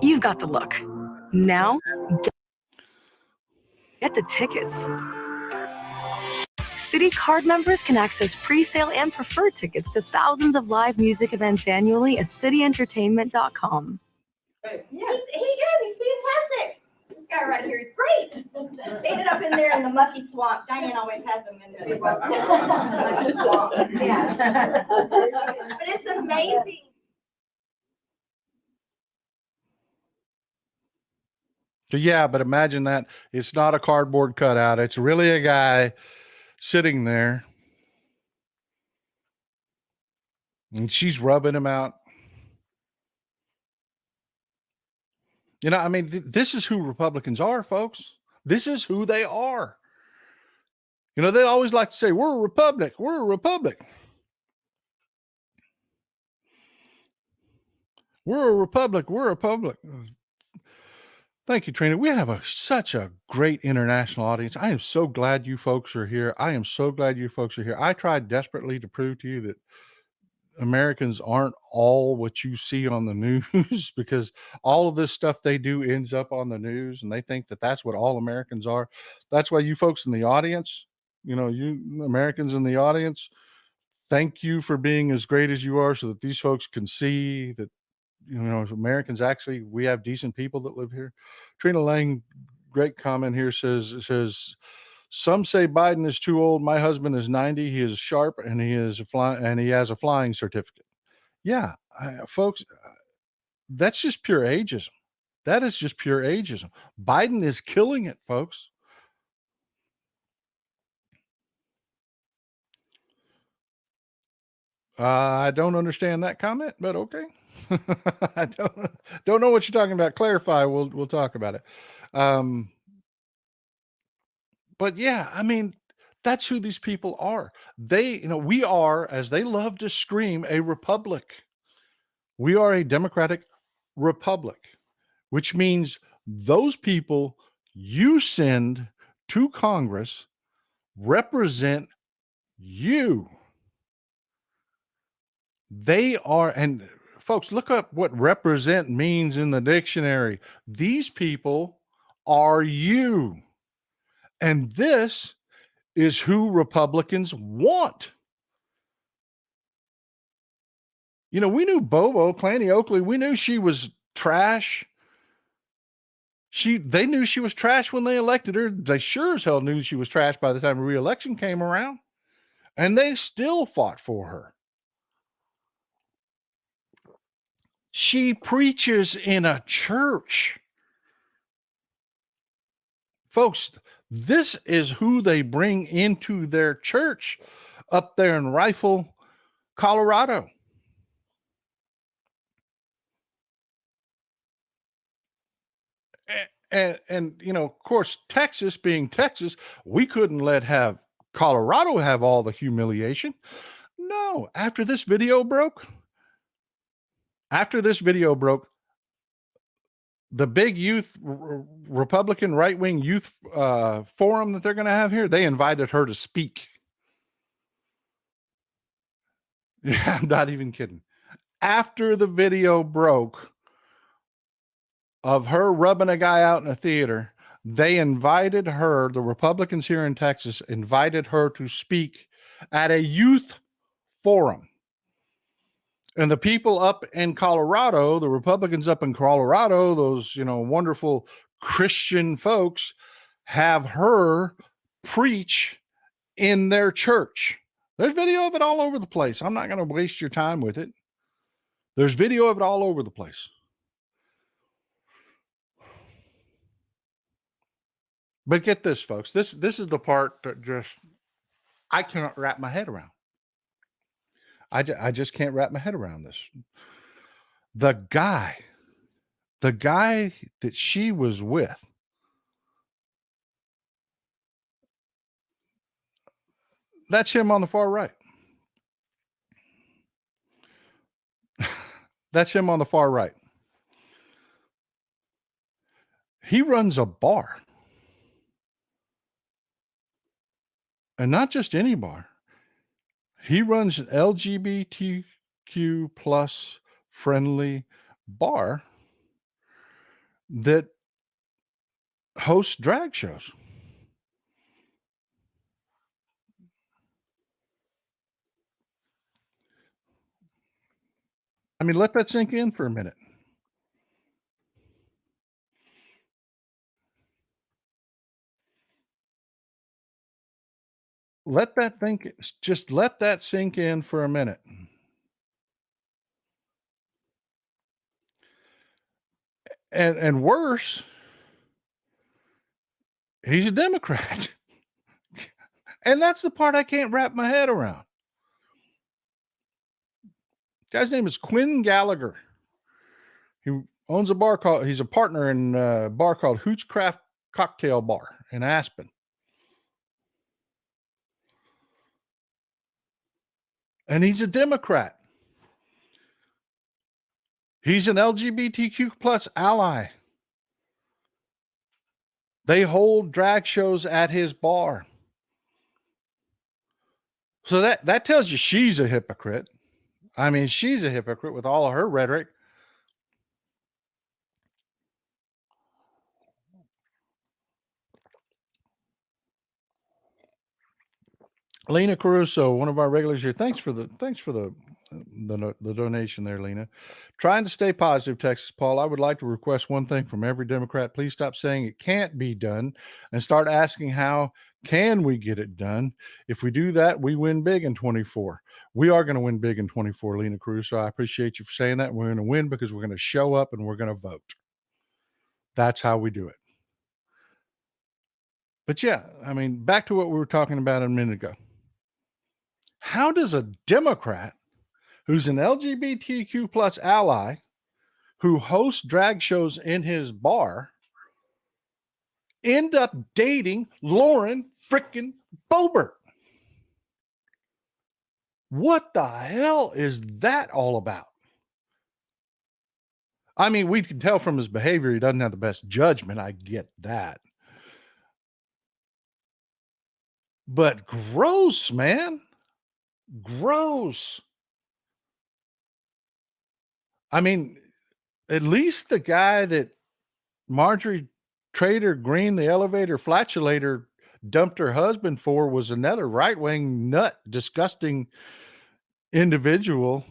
You've got the look. Now, get the tickets. City Card members can access pre-sale and preferred tickets to thousands of live music events annually at cityentertainment.com. Yeah, he is. He's fantastic. This guy right here is great. Standing up in there in the mucky swamp. Diane always has him in the mucky swamp. Yeah. But it's amazing. So yeah, but imagine that it's not a cardboard cutout. It's really a guy sitting there, and she's rubbing him out. I mean, this is who Republicans are, folks. This is who they are. They always like to say, we're a republic. We're a republic. We're a republic. We're a republic. Thank you, Trina. We have such a great international audience. I am so glad you folks are here. I tried desperately to prove to you that Americans aren't all what you see on the news, because all of this stuff they do ends up on the news, and they think that that's what all Americans are. That's why you folks in the audience, you Americans in the audience, thank you for being as great as you are, so that these folks can see that, Americans actually, we have decent people that live here. Trina Lang, great comment here, says, some say Biden is too old. My husband is 90. He is sharp, and he has a flying certificate. Yeah, folks, that's just pure ageism. That is just pure ageism. Biden is killing it, folks. I don't understand that comment, but okay. I don't know what you're talking about. Clarify. We'll talk about it. But yeah, I mean, that's who these people are. We are, as they love to scream, a republic. We are a democratic republic, which means those people you send to Congress represent you. They are, and folks, look up what represent means in the dictionary. These people are you. And this is who Republicans want. We knew Bobo, Clanny Oakley, we knew she was trash. They knew she was trash when they elected her. They sure as hell knew she was trash by the time re-election came around. And they still fought for her. She preaches in a church. Folks, this is who they bring into their church up there in Rifle, Colorado. And you know, of course, Texas being Texas, we couldn't have Colorado have all the humiliation. No, after this video broke, the big youth Republican right-wing youth forum that they're going to have here, they invited her to speak. Yeah, I'm not even kidding. After the video broke of her rubbing a guy out in a theater, they invited her, the Republicans here in Texas invited her to speak at a youth forum. And the people up in Colorado, the Republicans up in Colorado, those, you know, wonderful Christian folks, have her preach in their church. There's video of it all over the place. I'm not going to waste your time with it. There's video of it all over the place. But get this, folks. This is the part that just I cannot wrap my head around. I just can't wrap my head around this. The guy that she was with, that's him on the far right. That's him on the far right. He runs a bar. And not just any bar. He runs an LGBTQ plus friendly bar that hosts drag shows. I mean, let that sink in for a minute. Let that sink in for a minute. And worse, he's a Democrat. And that's the part I can't wrap my head around. Guy's name is Quinn Gallagher. He owns a bar he's a partner in a bar called Hoochcraft Cocktail Bar in Aspen. And he's a Democrat. He's an LGBTQ plus ally. They hold drag shows at his bar. So that tells you she's a hypocrite. I mean, she's a hypocrite with all of her rhetoric. Lena Caruso, one of our regulars here. Thanks for the donation there, Lena. Trying to stay positive, Texas Paul. I would like to request one thing from every Democrat. Please stop saying it can't be done and start asking how can we get it done. If we do that, we win big in 24. We are going to win big in 24, Lena Caruso. I appreciate you for saying that. We're going to win because we're going to show up and we're going to vote. That's how we do it. But yeah, I mean, back to what we were talking about a minute ago. How does a Democrat who's an LGBTQ plus ally who hosts drag shows in his bar end up dating Lauren frickin' Boebert? What the hell is that all about? I mean, we can tell from his behavior he doesn't have the best judgment. I get that. But gross, man. Gross. I mean, at least the guy that Marjorie Trader Green, the elevator flatulator, dumped her husband for was another right-wing nut, disgusting individual.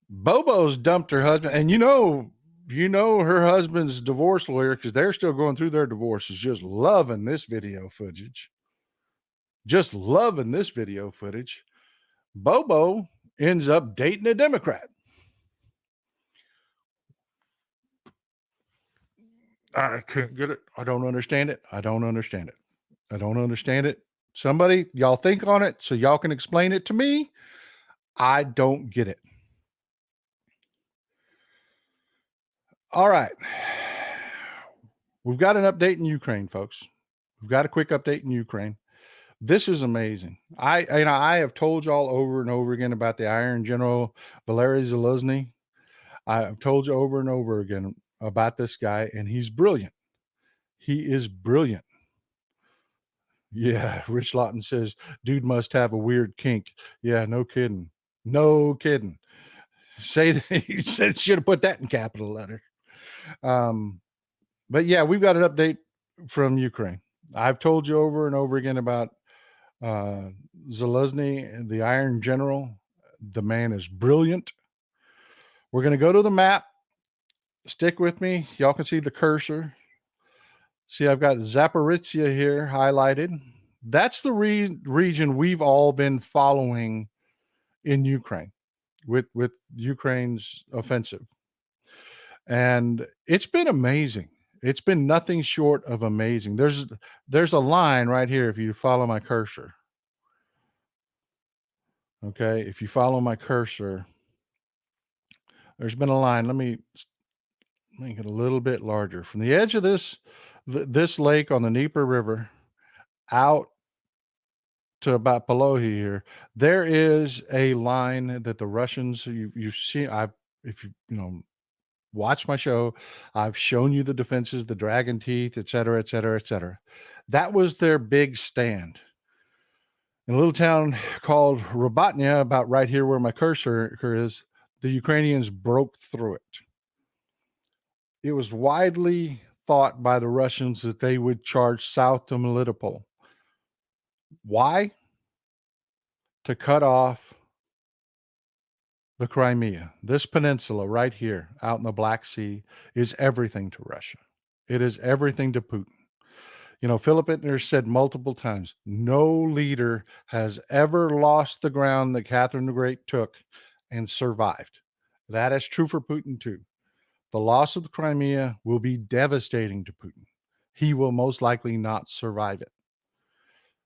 Bobo's dumped her husband, and you know her husband's divorce lawyer, because they're still going through their divorce, is just loving this video footage. Just loving this video footage. Bobo ends up dating a Democrat. I can't get it. I don't understand it. I don't understand it. I don't understand it. Somebody, y'all think on it so y'all can explain it to me. I don't get it. All right. We've got an update in Ukraine, folks. We've got a quick update in Ukraine. This is amazing. I have told y'all over and over again about the Iron General Valery Zelensky. I've told you over and over again about this guy, and he's brilliant. He is brilliant. Yeah, Rich Lawton says, dude must have a weird kink. Yeah, no kidding. No kidding. Say that he said should have put that in capital letter. But yeah, we've got an update from Ukraine. I've told you over and over again about Zelensky, the Iron General. The man is brilliant. We're going to go to the map. Stick with me. Y'all can see the cursor. See, I've got Zaporizhia here highlighted. That's the region we've all been following in Ukraine with Ukraine's offensive. And it's been amazing. It's been nothing short of amazing. There's a line right here if you follow my cursor. Okay, if you follow my cursor, there's been a line. Let me make it a little bit larger. From the edge of this lake on the Dnieper River out to about below here, there is a line that the Russians, you see, if you watch my show, I've shown you the defenses, the dragon teeth, et cetera, et cetera, et cetera. That was their big stand. In a little town called Robatnya, about right here where my cursor is, the Ukrainians broke through it. It was widely thought by the Russians that they would charge south to Melitopol. Why? To cut off the Crimea. This peninsula right here out in the Black Sea is everything to Russia. It is everything to Putin. Philip Ittner said multiple times, no leader has ever lost the ground that Catherine the Great took and survived. That is true for Putin too. The loss of the Crimea will be devastating to Putin. He will most likely not survive it.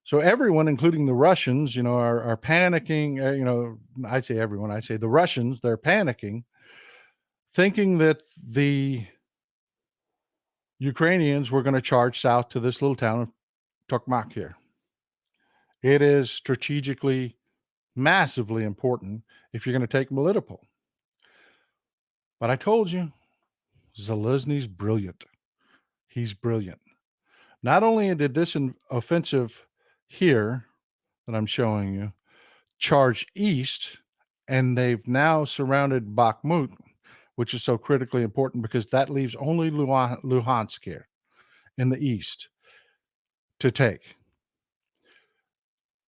So everyone, including the Russians, are panicking. I say everyone, I say the Russians, they're panicking, thinking that the Ukrainians were going to charge south to this little town of Tokmak here. It is strategically massively important if you're going to take Melitopol. But I told you, Zelensky's brilliant. He's brilliant. Not only did this offensive here that I'm showing you charge east, and they've now surrounded Bakhmut, which is so critically important because that leaves only Luhansk here in the east to take.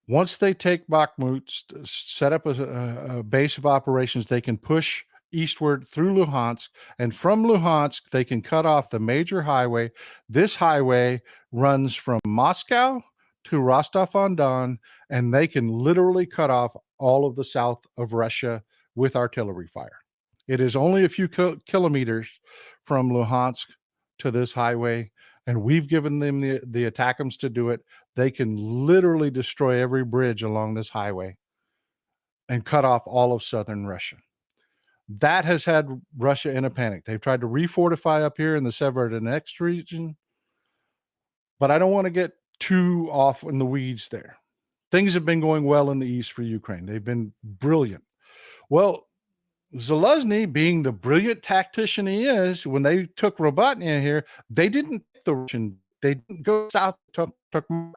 Once they take Bakhmut, set up a base of operations, they can push eastward through Luhansk, and from Luhansk, they can cut off the major highway. This highway runs from Moscow to Rostov-on-Don, and they can literally cut off all of the south of Russia with artillery fire. It is only a few kilometers from Luhansk to this highway, and we've given them the ATACMS to do it. They can literally destroy every bridge along this highway and cut off all of southern Russia. That has had Russia in a panic. They've tried to refortify up here in the Severodonetsk region, but I don't want to get too off in the weeds there. Things have been going well in the east for Ukraine. They've been brilliant. Well, Zelensky, being the brilliant tactician he is, when they took Robatnya here, they didn't take the Russian. They didn't go south to Tokmak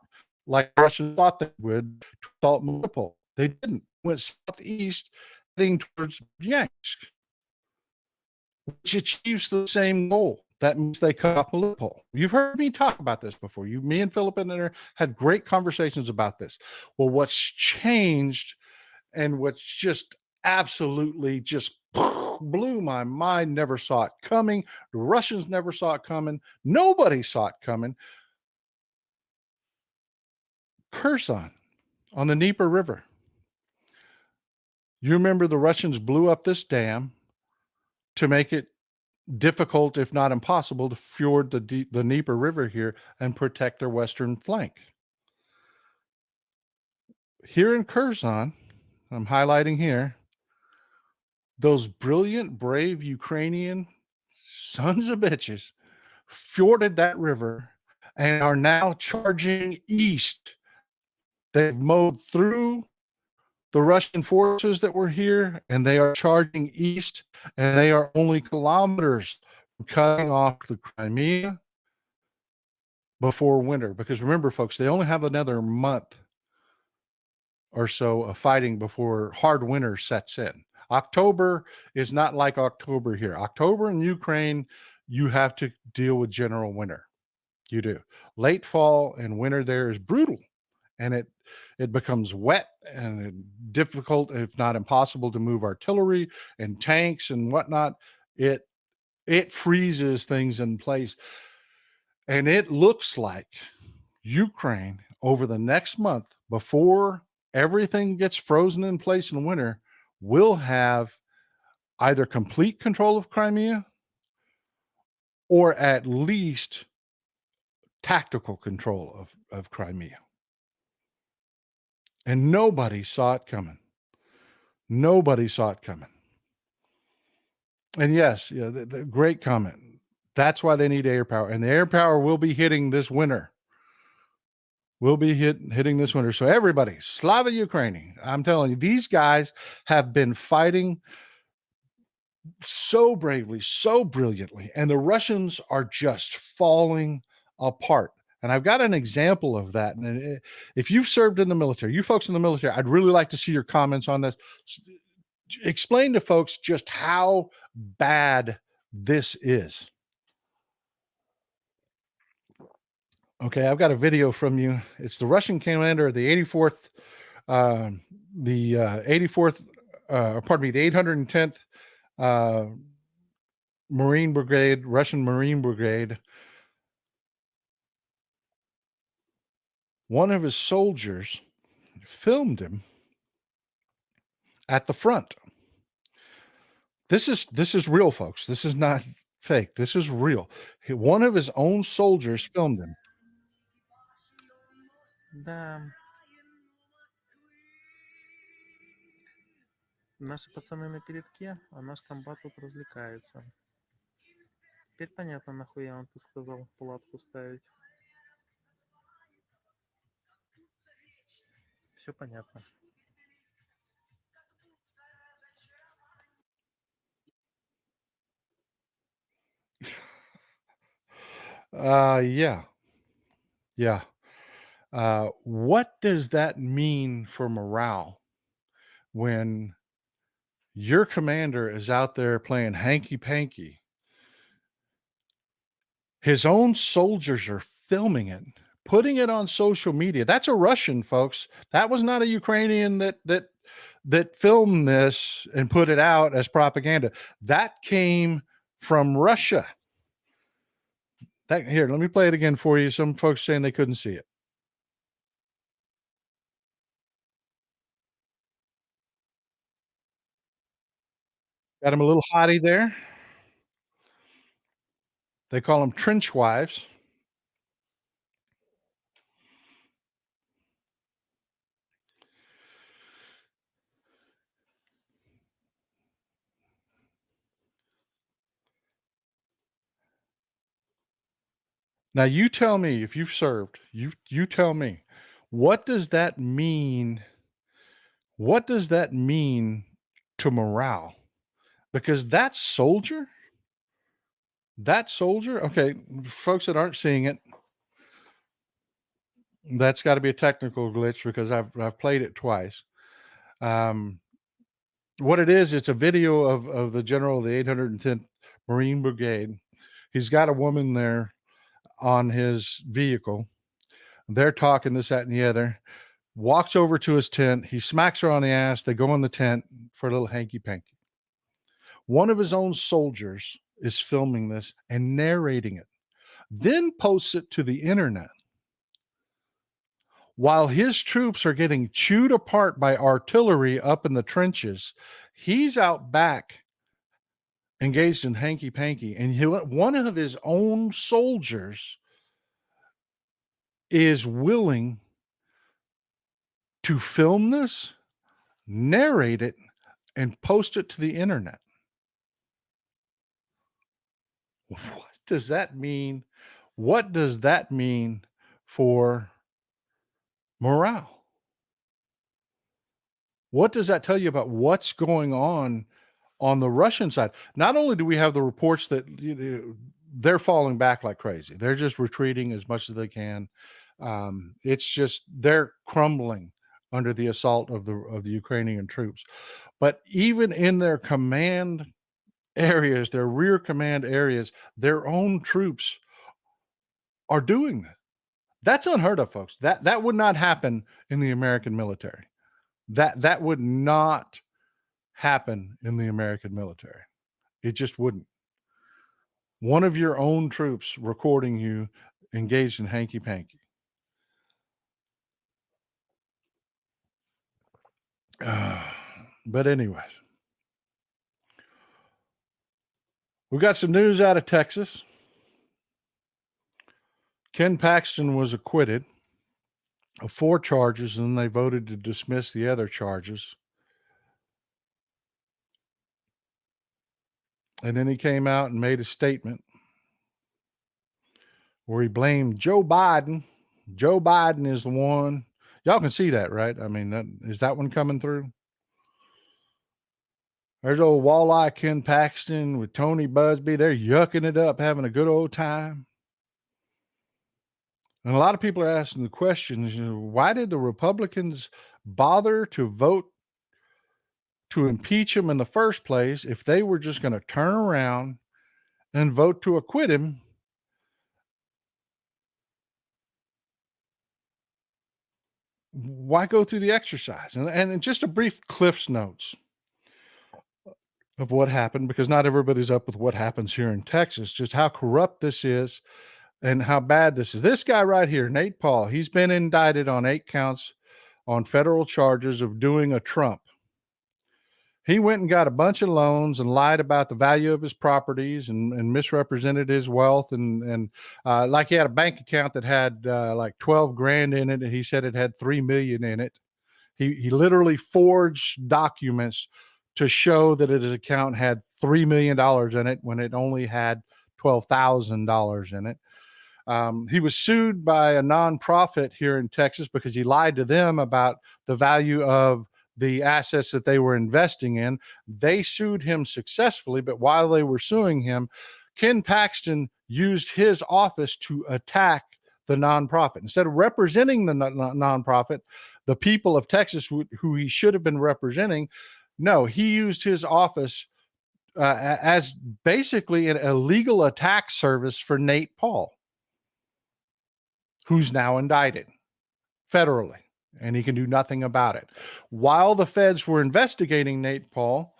like the Russians thought they would to assault Melitopol. They didn't. Went southeast, heading towards Bryansk, which achieves the same goal. That means they cut off Melitopol. You've heard me talk about this before. Me and Philip and I had great conversations about this. Well, what's changed and what's just absolutely just blew my mind, never saw it coming. The Russians never saw it coming. Nobody saw it coming. Kherson on the Dnieper River. You remember the Russians blew up this dam to make it difficult, if not impossible, to fjord the Dnieper River here and protect their western flank. Here in Kherson, I'm highlighting here, those brilliant, brave Ukrainian sons of bitches fjorded that river and are now charging east. They've mowed through the Russian forces that were here, and they are charging east, and they are only kilometers from cutting off the Crimea before winter. Because remember, folks, they only have another month or so of fighting before hard winter sets in. October is not like October here. October in Ukraine, you have to deal with general winter. You do. Late fall and winter there is brutal, and it becomes wet and difficult, if not impossible, to move artillery and tanks and whatnot. It freezes things in place, and it looks like Ukraine over the next month, before everything gets frozen in place in winter, will have either complete control of Crimea or at least tactical control of Crimea. And nobody saw it coming. Nobody saw it coming. And yes, yeah, the great comment. That's why they need air power. And the air power will be hitting this winter. Will be hitting this winter. So everybody, Slava Ukraini, I'm telling you, these guys have been fighting so bravely, so brilliantly, and the Russians are just falling apart. And I've got an example of that. And if you've served in the military, you folks in the military, I'd really like to see your comments on this. Explain to folks just how bad this is. Okay, I've got a video from you. It's the Russian commander of the 84th, the 84th, pardon me, the 810th Marine Brigade, Russian Marine Brigade. One of his soldiers filmed him at the front. This is real, folks. This is not fake. This is real. One of his own soldiers filmed him. Да, наши пацаны на передке, а наш комбат тут развлекается. Теперь понятно, нахуя он тут сказал палатку ставить. Все понятно. Yeah. Yeah. What does that mean for morale when your commander is out there playing hanky panky? His own soldiers are filming it, putting it on social media. That's a Russian, folks. That was not a Ukrainian that filmed this and put it out as propaganda. That came from Russia. Here, let me play it again for you. Some folks saying they couldn't see it. Got him a little hottie there. They call them trench wives. Now you tell me, if you've served, you tell me, what does that mean? What does that mean to morale? Because that soldier, okay, folks that aren't seeing it, that's got to be a technical glitch because I've played it twice. What it is, it's a video of the general of the 810th Marine Brigade. He's got a woman there on his vehicle. They're talking this, that, and the other. Walks over to his tent. He smacks her on the ass. They go in the tent for a little hanky panky. One of his own soldiers is filming this and narrating it, then posts it to the internet. While his troops are getting chewed apart by artillery up in the trenches, he's out back engaged in hanky-panky, and one of his own soldiers is willing to film this, narrate it, and post it to the internet. What does that mean? What does that mean for morale? What does that tell you about what's going on the Russian side? Not only do we have the reports that they're falling back like crazy, they're just retreating as much as they can. It's just they're crumbling under the assault of the Ukrainian troops. But even in their command areas, their rear command areas, their own troops are doing that. That's unheard of, folks. That would not happen in the American military. That would not happen in the American military. It just wouldn't. One of your own troops recording you engaged in hanky-panky. But anyways, we got some news out of Texas. Ken Paxton was acquitted of 4 charges, and then they voted to dismiss the other charges. And then he came out and made a statement where he blamed Joe Biden. Joe Biden is the one. Y'all can see that, right? I mean, is that one coming through? There's old walleye Ken Paxton with Tony Busby. They're yucking it up, having a good old time. And a lot of people are asking the question, why did the Republicans bother to vote to impeach him in the first place if they were just going to turn around and vote to acquit him? Why go through the exercise? And just a brief Cliff's Notes of what happened, because not everybody's up with what happens here in Texas, just how corrupt this is and how bad this is. This guy right here, Nate Paul, he's been indicted on 8 counts on federal charges of doing a Trump. He went and got a bunch of loans and lied about the value of his properties and misrepresented his wealth. And like he had a bank account that had like 12 grand in it, and he said it had 3 million in it. He literally forged documents to show that his account had $3 million in it when it only had $12,000 in it. He was sued by a nonprofit here in Texas because he lied to them about the value of the assets that they were investing in. They sued him successfully, but while they were suing him, Ken Paxton used his office to attack the nonprofit. Instead of representing the nonprofit, the people of Texas who he should have been representing, no, he used his office as basically an illegal attack service for Nate Paul, who's now indicted federally, and he can do nothing about it. While the feds were investigating Nate Paul,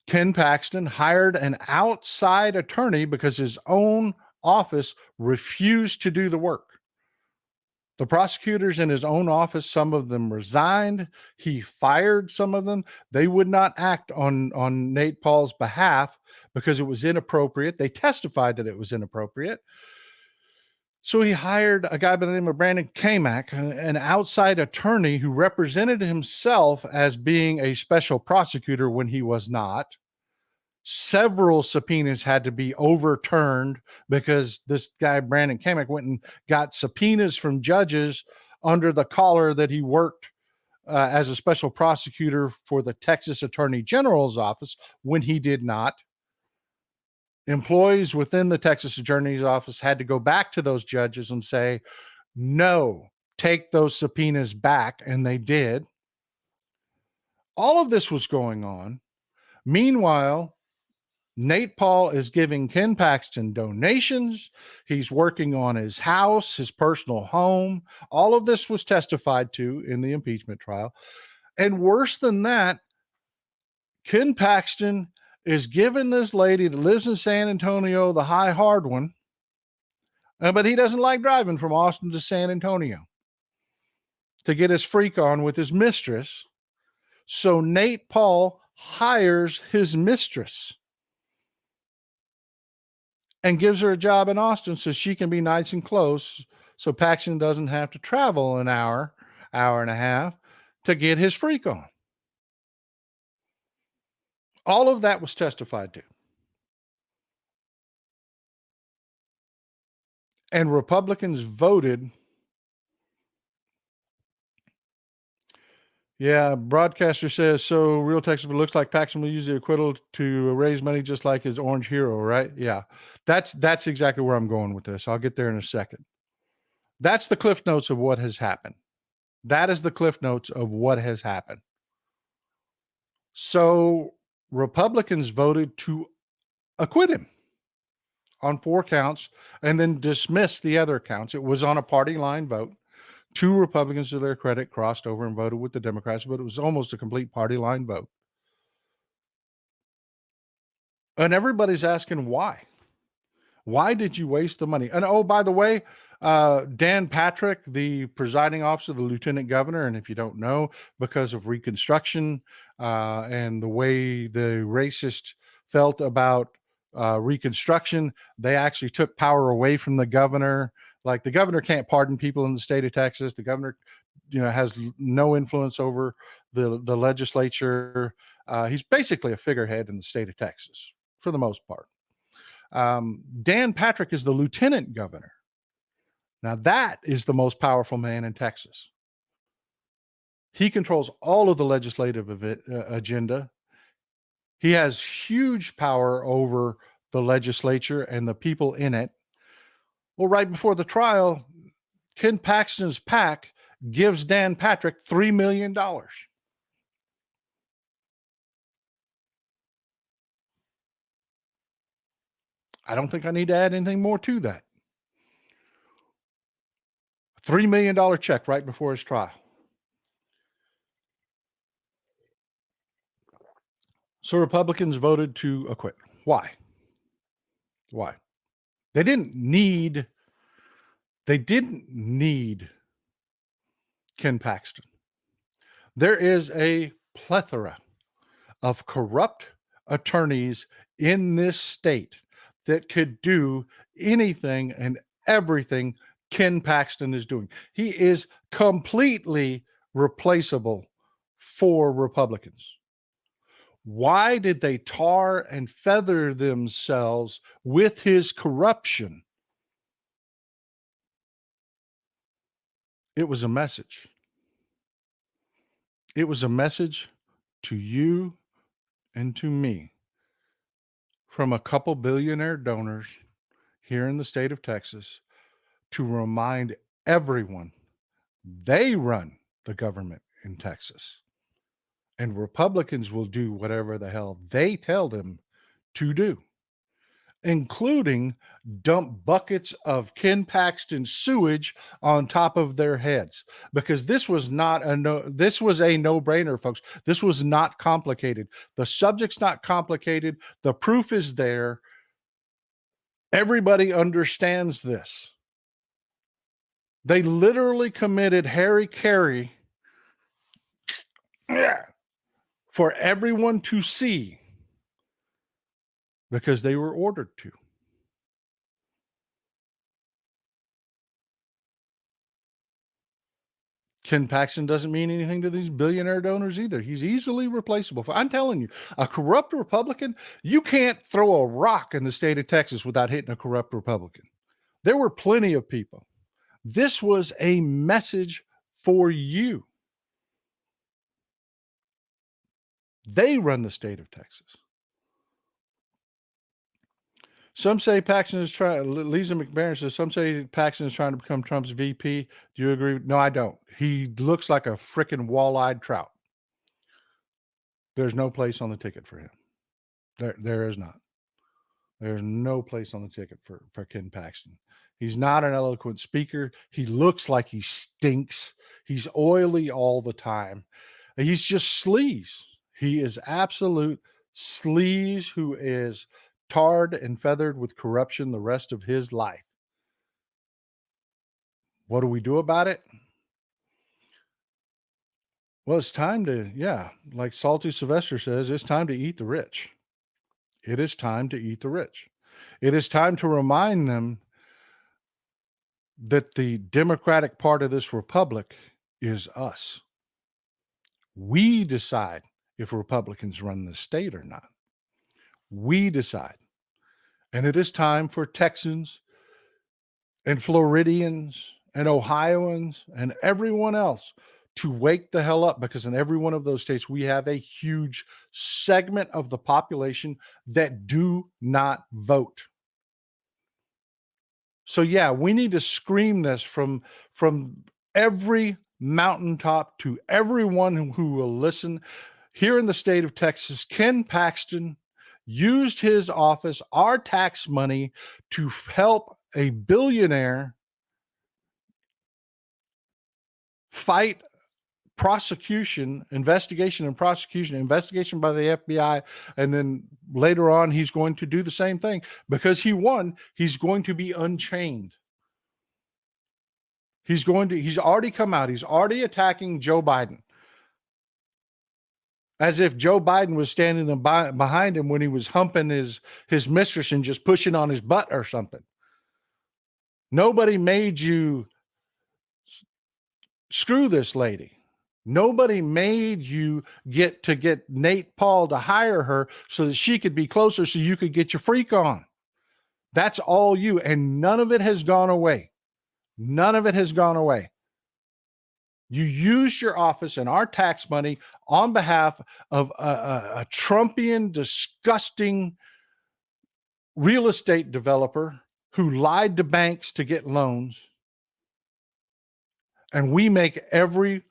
Ken Paxton hired an outside attorney because his own office refused to do the work. The prosecutors in his own office, some of them resigned. He fired some of them. They would not act on Nate Paul's behalf because it was inappropriate. They testified that it was inappropriate. So he hired a guy by the name of Brandon Kamak, an outside attorney who represented himself as being a special prosecutor when he was not. Several subpoenas had to be overturned because this guy, Brandon Kamak, went and got subpoenas from judges under the collar that he worked as a special prosecutor for the Texas Attorney General's office when he did not. Employees within the Texas Attorney's office had to go back to those judges and say, no, take those subpoenas back, and they did. All of this was going on. Meanwhile, Nate Paul is giving Ken Paxton donations. He's working on his house, his personal home. All of this was testified to in the impeachment trial. And worse than that, Ken Paxton is giving this lady that lives in San Antonio the high hard one, but he doesn't like driving from Austin to San Antonio to get his freak on with his mistress. So Nate Paul hires his mistress and gives her a job in Austin so she can be nice and close, so Paxton doesn't have to travel an hour and a half to get his freak on. All of that was testified to. And Republicans voted. Yeah, broadcaster says, so Real Texas looks like Paxton will use the acquittal to raise money just like his orange hero, right? Yeah, that's exactly where I'm going with this. I'll get there in a second. That's the cliff notes of what has happened. That is the cliff notes of what has happened. So Republicans voted to acquit him on 4 counts and then dismiss the other counts. It was on a party line vote. 2 Republicans, to their credit, crossed over and voted with the Democrats, but it was almost a complete party line vote. And everybody's asking why. Why did you waste the money? And oh, by the way, Dan Patrick, the presiding officer, the lieutenant governor, and if you don't know, because of Reconstruction and the way the racists felt about Reconstruction, they actually took power away from the governor. Like, the governor can't pardon people in the state of Texas. The governor, has no influence over the legislature. He's basically a figurehead in the state of Texas for the most part. Dan Patrick is the lieutenant governor. Now, that is the most powerful man in Texas. He controls all of the legislative agenda. He has huge power over the legislature and the people in it. Well, right before the trial, Ken Paxton's PAC gives Dan Patrick $3 million. I don't think I need to add anything more to that. $3 million check right before his trial. So Republicans voted to acquit. Why? They didn't need Ken Paxton. There is a plethora of corrupt attorneys in this state that could do anything and everything Ken Paxton is doing. He is completely replaceable for Republicans. Why did they tar and feather themselves with his corruption? It was a message. It was a message to you and to me from a couple billionaire donors here in the state of Texas to remind everyone they run the government in Texas. And Republicans will do whatever the hell they tell them to do, including dump buckets of Ken Paxton sewage on top of their heads. Because this was a no-brainer, folks. This was not complicated. The subject's not complicated. The proof is there. Everybody understands this. They literally committed Harry for everyone to see because they were ordered to. Ken Paxton doesn't mean anything to these billionaire donors either. He's easily replaceable. I'm telling you, a corrupt Republican, you can't throw a rock in the state of Texas without hitting a corrupt Republican. There were plenty of people. This was a message for you. They run the state of Texas. Some say Paxton is trying, Lisa McBaron says, some say Paxton is trying to become Trump's VP. Do you agree? No, I don't. He looks like a freaking wall-eyed trout. There's no place on the ticket for him. There is not. There's no place on the ticket for Ken Paxton. He's not an eloquent speaker. He looks like he stinks. He's oily all the time. He's just sleaze. He is absolute sleaze who is tarred and feathered with corruption the rest of his life. What do we do about it? Well, it's time to, like Salty Sylvester says, it's time to eat the rich. It is time to eat the rich. It is time to remind them that the Democratic part of this republic is us. We decide if Republicans run the state or not. We decide. And it is time for Texans and Floridians and Ohioans and everyone else to wake the hell up, because in every one of those states, we have a huge segment of the population that do not vote. So yeah, we need to scream this from every mountaintop to everyone who will listen. Here in the state of Texas, Ken Paxton used his office, our tax money, to help a billionaire fight investigation by the FBI. And then later on, he's going to do the same thing because he won. He's going to be unchained. He's already come out. He's already attacking Joe Biden, as if Joe Biden was standing behind him when he was humping his mistress and just pushing on his butt or something. Nobody made you screw this lady. Nobody made you get Nate Paul to hire her so that she could be closer so you could get your freak on. That's all you. And none of it has gone away. None of it has gone away. You used your office and our tax money on behalf of a Trumpian, disgusting real estate developer who lied to banks to get loans. And we make every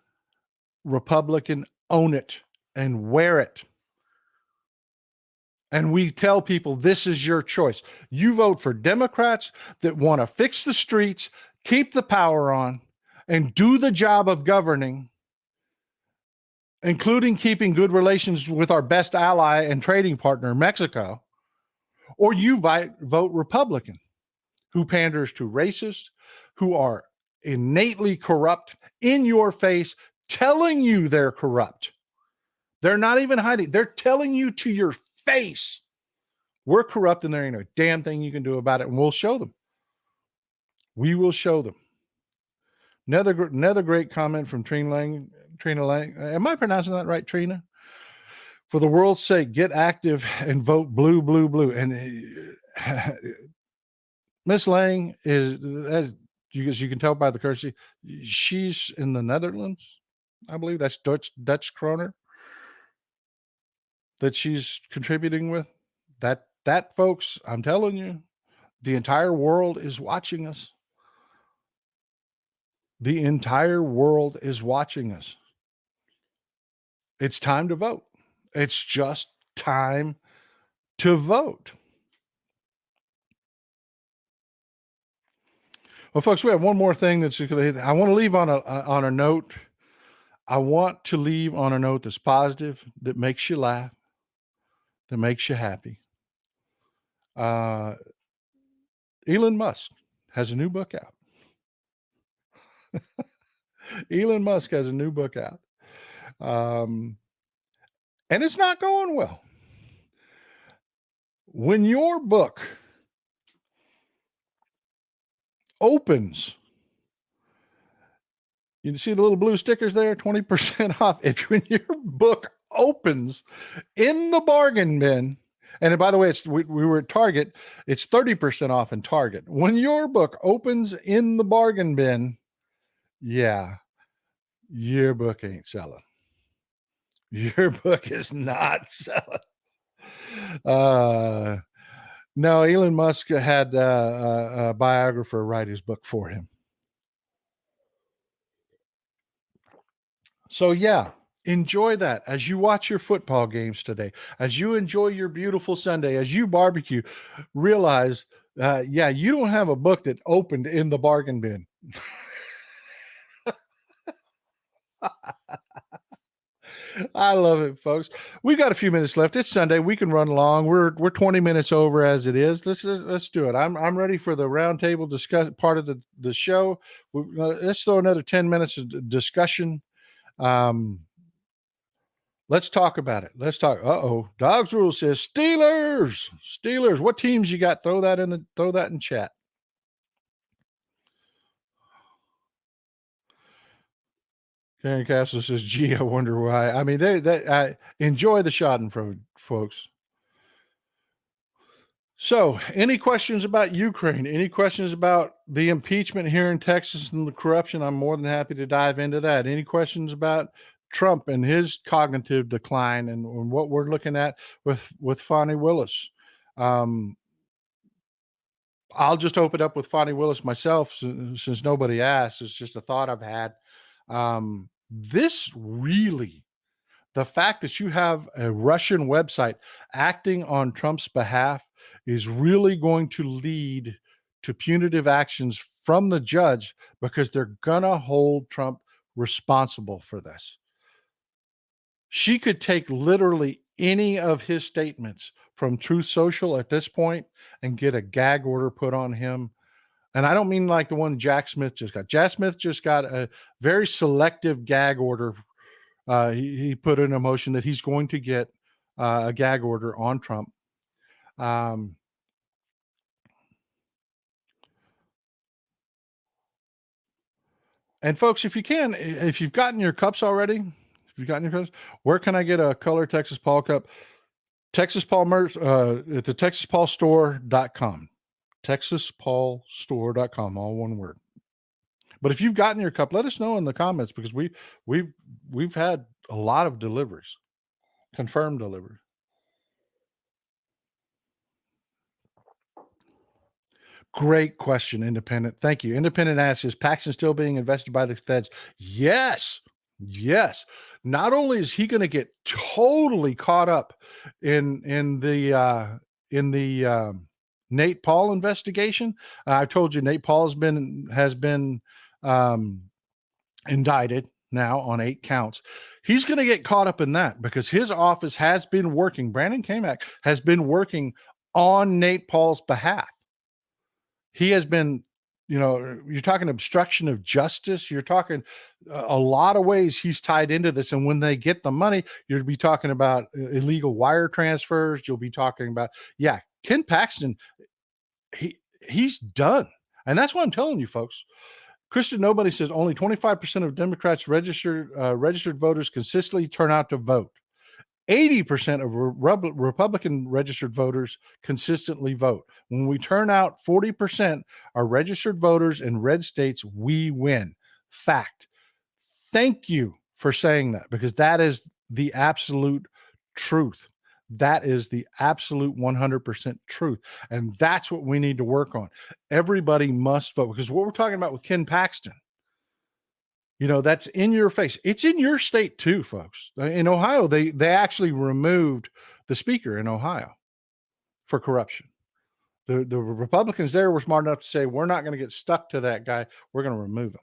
Republican own it and wear it. And we tell people, this is your choice. You vote for Democrats that want to fix the streets, keep the power on, and do the job of governing, including keeping good relations with our best ally and trading partner, Mexico. Or you vote Republican, who panders to racists, who are innately corrupt, in your face, telling you they're corrupt. They're not even hiding. They're telling you to your face, we're corrupt and there ain't a damn thing you can do about it. And we'll show them. We will show them. Another great comment from Trina Lang. Am I pronouncing that right, Trina? For the world's sake, get active and vote blue, blue, blue. And Miss Lang is, as you can tell by the currency, she's in the Netherlands. I believe that's Dutch kroner that she's contributing with. That folks, I'm telling you, the entire world is watching us. The entire world is watching us. It's time to vote. It's just time to vote. Well, folks, we have one more thing I want to leave on a note. I want to leave on a note that's positive, that makes you laugh, that makes you happy. Elon Musk has a new book out. Elon Musk has a new book out. And it's not going well. When your book opens, you see the little blue stickers there, 20% off. When your book opens in the bargain bin, and by the way, we were at Target, it's 30% off in Target. When your book opens in the bargain bin, yeah, your book ain't selling. Your book is not selling. No, Elon Musk had a biographer write his book for him. So yeah, enjoy that as you watch your football games today, as you enjoy your beautiful Sunday, as you barbecue. Realize, you don't have a book that opened in the bargain bin. I love it, folks. We got a few minutes left. It's Sunday. We can run along. We're 20 minutes over as it is. Let's do it. I'm ready for the roundtable discuss part of the show. Let's throw another 10 minutes of discussion. Let's talk about it. Let's talk. Dogs Rule says Steelers. Steelers. What teams you got? Throw that in chat. Karen Castle says, "Gee, I wonder why." I mean, I enjoy the Schadenfreude, folks. So, any questions about Ukraine? Any questions about the impeachment here in Texas and the corruption? I'm more than happy to dive into that. Any questions about Trump and his cognitive decline and what we're looking at with Fani Willis? I'll just open up with Fani Willis myself since nobody asked. It's just a thought I've had. This really, the fact that you have a Russian website acting on Trump's behalf is really going to lead to punitive actions from the judge because they're going to hold Trump responsible for this. She could take literally any of his statements from Truth Social at this point and get a gag order put on him. And I don't mean like the one Jack Smith just got. Jack Smith just got a very selective gag order. He put in a motion that he's going to get a gag order on Trump. And folks, if you've gotten your cups already, where can I get a color Texas Paul cup? Texas Paul merch at the TexasPaulStore.com. TexasPaulStore.com, all one word. But if you've gotten your cup, let us know in the comments because we've had a lot of deliveries, confirmed deliveries. Great question, Independent. Thank you. Independent asks, is Paxton still being invested by the feds? Yes. Not only is he going to get totally caught up in the Nate Paul investigation. I told you Nate Paul has been indicted now on 8 counts. He's going to get caught up in that because his office has been working. Brandon Kamak has been working on Nate Paul's behalf. He has been, you're talking obstruction of justice. You're talking a lot of ways he's tied into this. And when they get the money, you'll be talking about illegal wire transfers. You'll be talking about, Ken Paxton, he's done. And that's what I'm telling you, folks. Christian Nobody says only 25% of Democrats registered voters consistently turn out to vote. 80% of Republican registered voters consistently vote. When we turn out 40% are registered voters in red states, we win. Fact. Thank you for saying that because that is the absolute truth. That is the absolute 100% truth. And that's what we need to work on. Everybody must vote because what we're talking about with Ken Paxton, that's in your face. It's in your state too, folks. In Ohio, they actually removed the speaker in Ohio for corruption. The Republicans there were smart enough to say, we're not going to get stuck to that guy. We're going to remove him.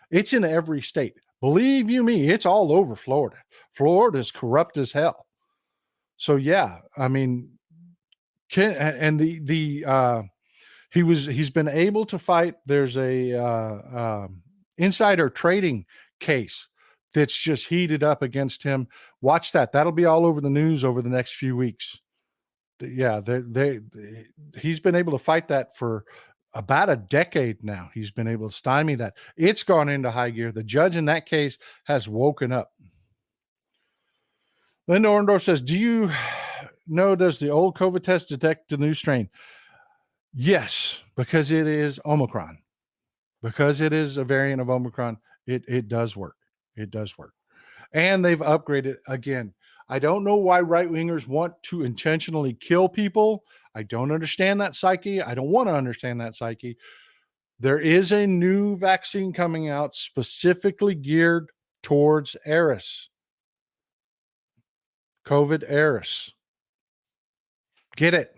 It's in every state. Believe you me, it's all over Florida. Florida's corrupt as hell. So I mean, he's been able to fight. There's a insider trading case that's just heated up against him. Watch that. That'll be all over the news over the next few weeks. He's been able to fight that for about a decade now. He's been able to stymie that. It's gone into high gear. The judge in that case has woken up. Linda Orndorff says, do you know, does the old COVID test detect the new strain? Yes, because it is Omicron. Because it is a variant of Omicron, it does work. It does work. And they've upgraded again. I don't know why right-wingers want to intentionally kill people. I don't understand that psyche. I don't want to understand that psyche. There is a new vaccine coming out specifically geared towards Eris. COVID Eris. Get it.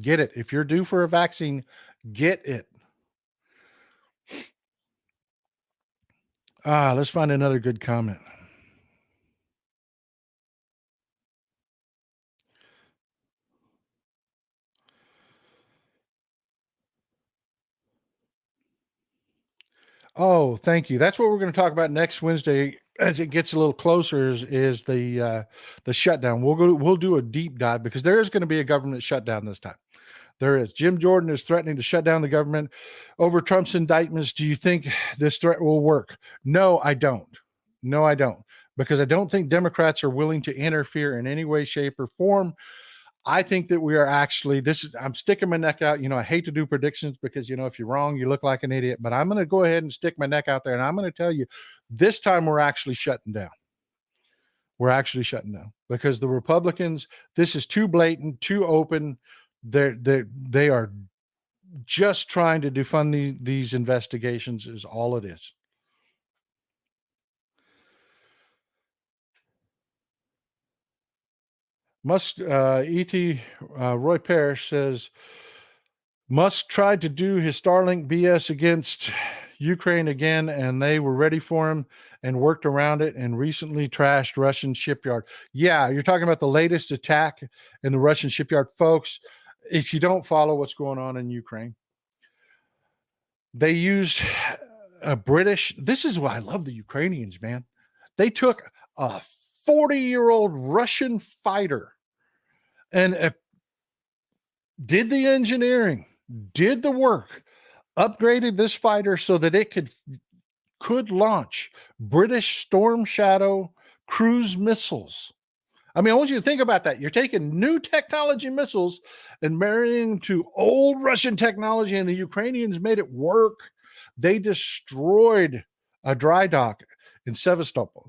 Get it. If you're due for a vaccine, get it. Let's find another good comment. Oh, thank you. That's what we're going to talk about next Wednesday. as it gets a little closer is the shutdown. We'll do a deep dive because there is going to be a government shutdown this time. There is. Jim Jordan is threatening to shut down the government over Trump's indictments. Do you think this threat will work? No, I don't. No, I don't. Because I don't think Democrats are willing to interfere in any way, shape, or form. I think that we are actually, I'm sticking my neck out. I hate to do predictions because, if you're wrong, you look like an idiot. But I'm going to go ahead and stick my neck out there. And I'm going to tell you, this time we're actually shutting down. We're actually shutting down because the Republicans, this is too blatant, too open. They are just trying to defund these investigations is all it is. Musk, Roy Parrish says, Musk tried to do his Starlink BS against Ukraine again, and they were ready for him and worked around it and recently trashed Russian shipyard. Yeah, you're talking about the latest attack in the Russian shipyard. Folks, if you don't follow what's going on in Ukraine, they use a British. This is why I love the Ukrainians, man. They took a 40-year-old Russian fighter and did the engineering, did the work, upgraded this fighter so that it could launch British Storm Shadow cruise missiles. I mean, I want you to think about that. You're taking new technology missiles and marrying to old Russian technology, and the Ukrainians made it work. They destroyed a dry dock in Sevastopol,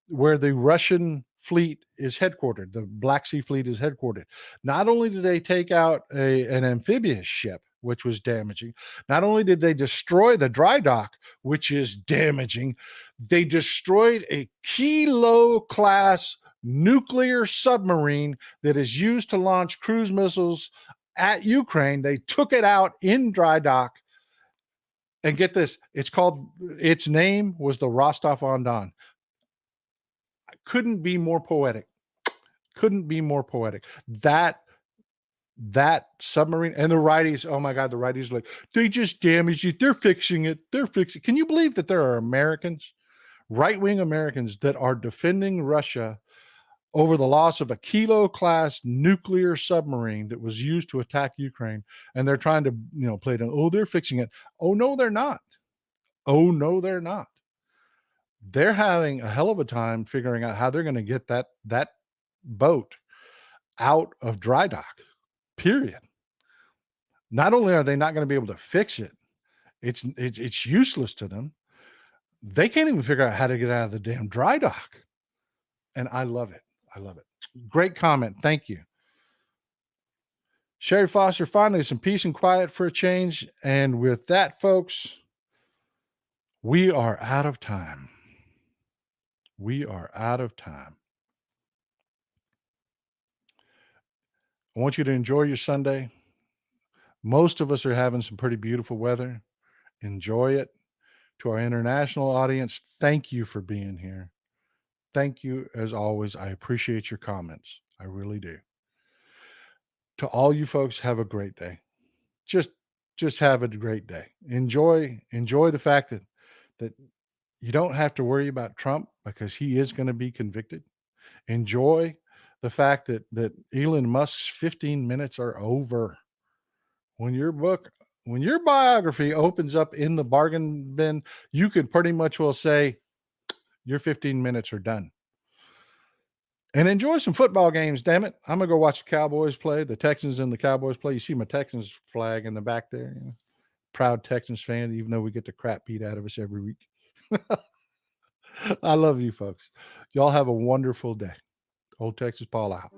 where the Russian fleet is headquartered. The Black Sea Fleet is headquartered. Not only did they take out an amphibious ship, which was damaging, not only did they destroy the dry dock, which is damaging, they destroyed a Kilo-class nuclear submarine that is used to launch cruise missiles at Ukraine. They took it out in dry dock. And get this, its name was the Rostov-on-Don. Couldn't be more poetic. Couldn't be more poetic. That submarine and the righties, oh my God, the righties are like, they just damaged it. They're fixing it. Can you believe that there are Americans, right-wing Americans, that are defending Russia over the loss of a Kilo-class nuclear submarine that was used to attack Ukraine? And they're trying to, play it. Oh, they're fixing it. Oh, no, they're not. Oh, no, they're not. They're having a hell of a time figuring out how they're going to get that boat out of dry dock, period. Not only are they not going to be able to fix it, it's useless to them. They can't even figure out how to get out of the damn dry dock. And I love it. I love it. Great comment. Thank you. Sherry Foster, finally, some peace and quiet for a change. And with that, folks, we are out of time. We are out of time. I want you to enjoy your Sunday. Most of us are having some pretty beautiful weather. Enjoy it. To our international audience, thank you for being here. Thank you, as always. I appreciate your comments. I really do. To all you folks, have a great day. Just have a great day. Enjoy the fact that you don't have to worry about Trump because he is going to be convicted. Enjoy the fact that Elon Musk's 15 minutes are over. When your biography opens up in the bargain bin, you could pretty much well say your 15 minutes are done. And enjoy some football games, damn it. I'm going to go watch the Cowboys play, the Texans and the Cowboys play. You see my Texans flag in the back there. Proud Texans fan, even though we get the crap beat out of us every week. I love you folks. Y'all have a wonderful day. Old Texas Paul out.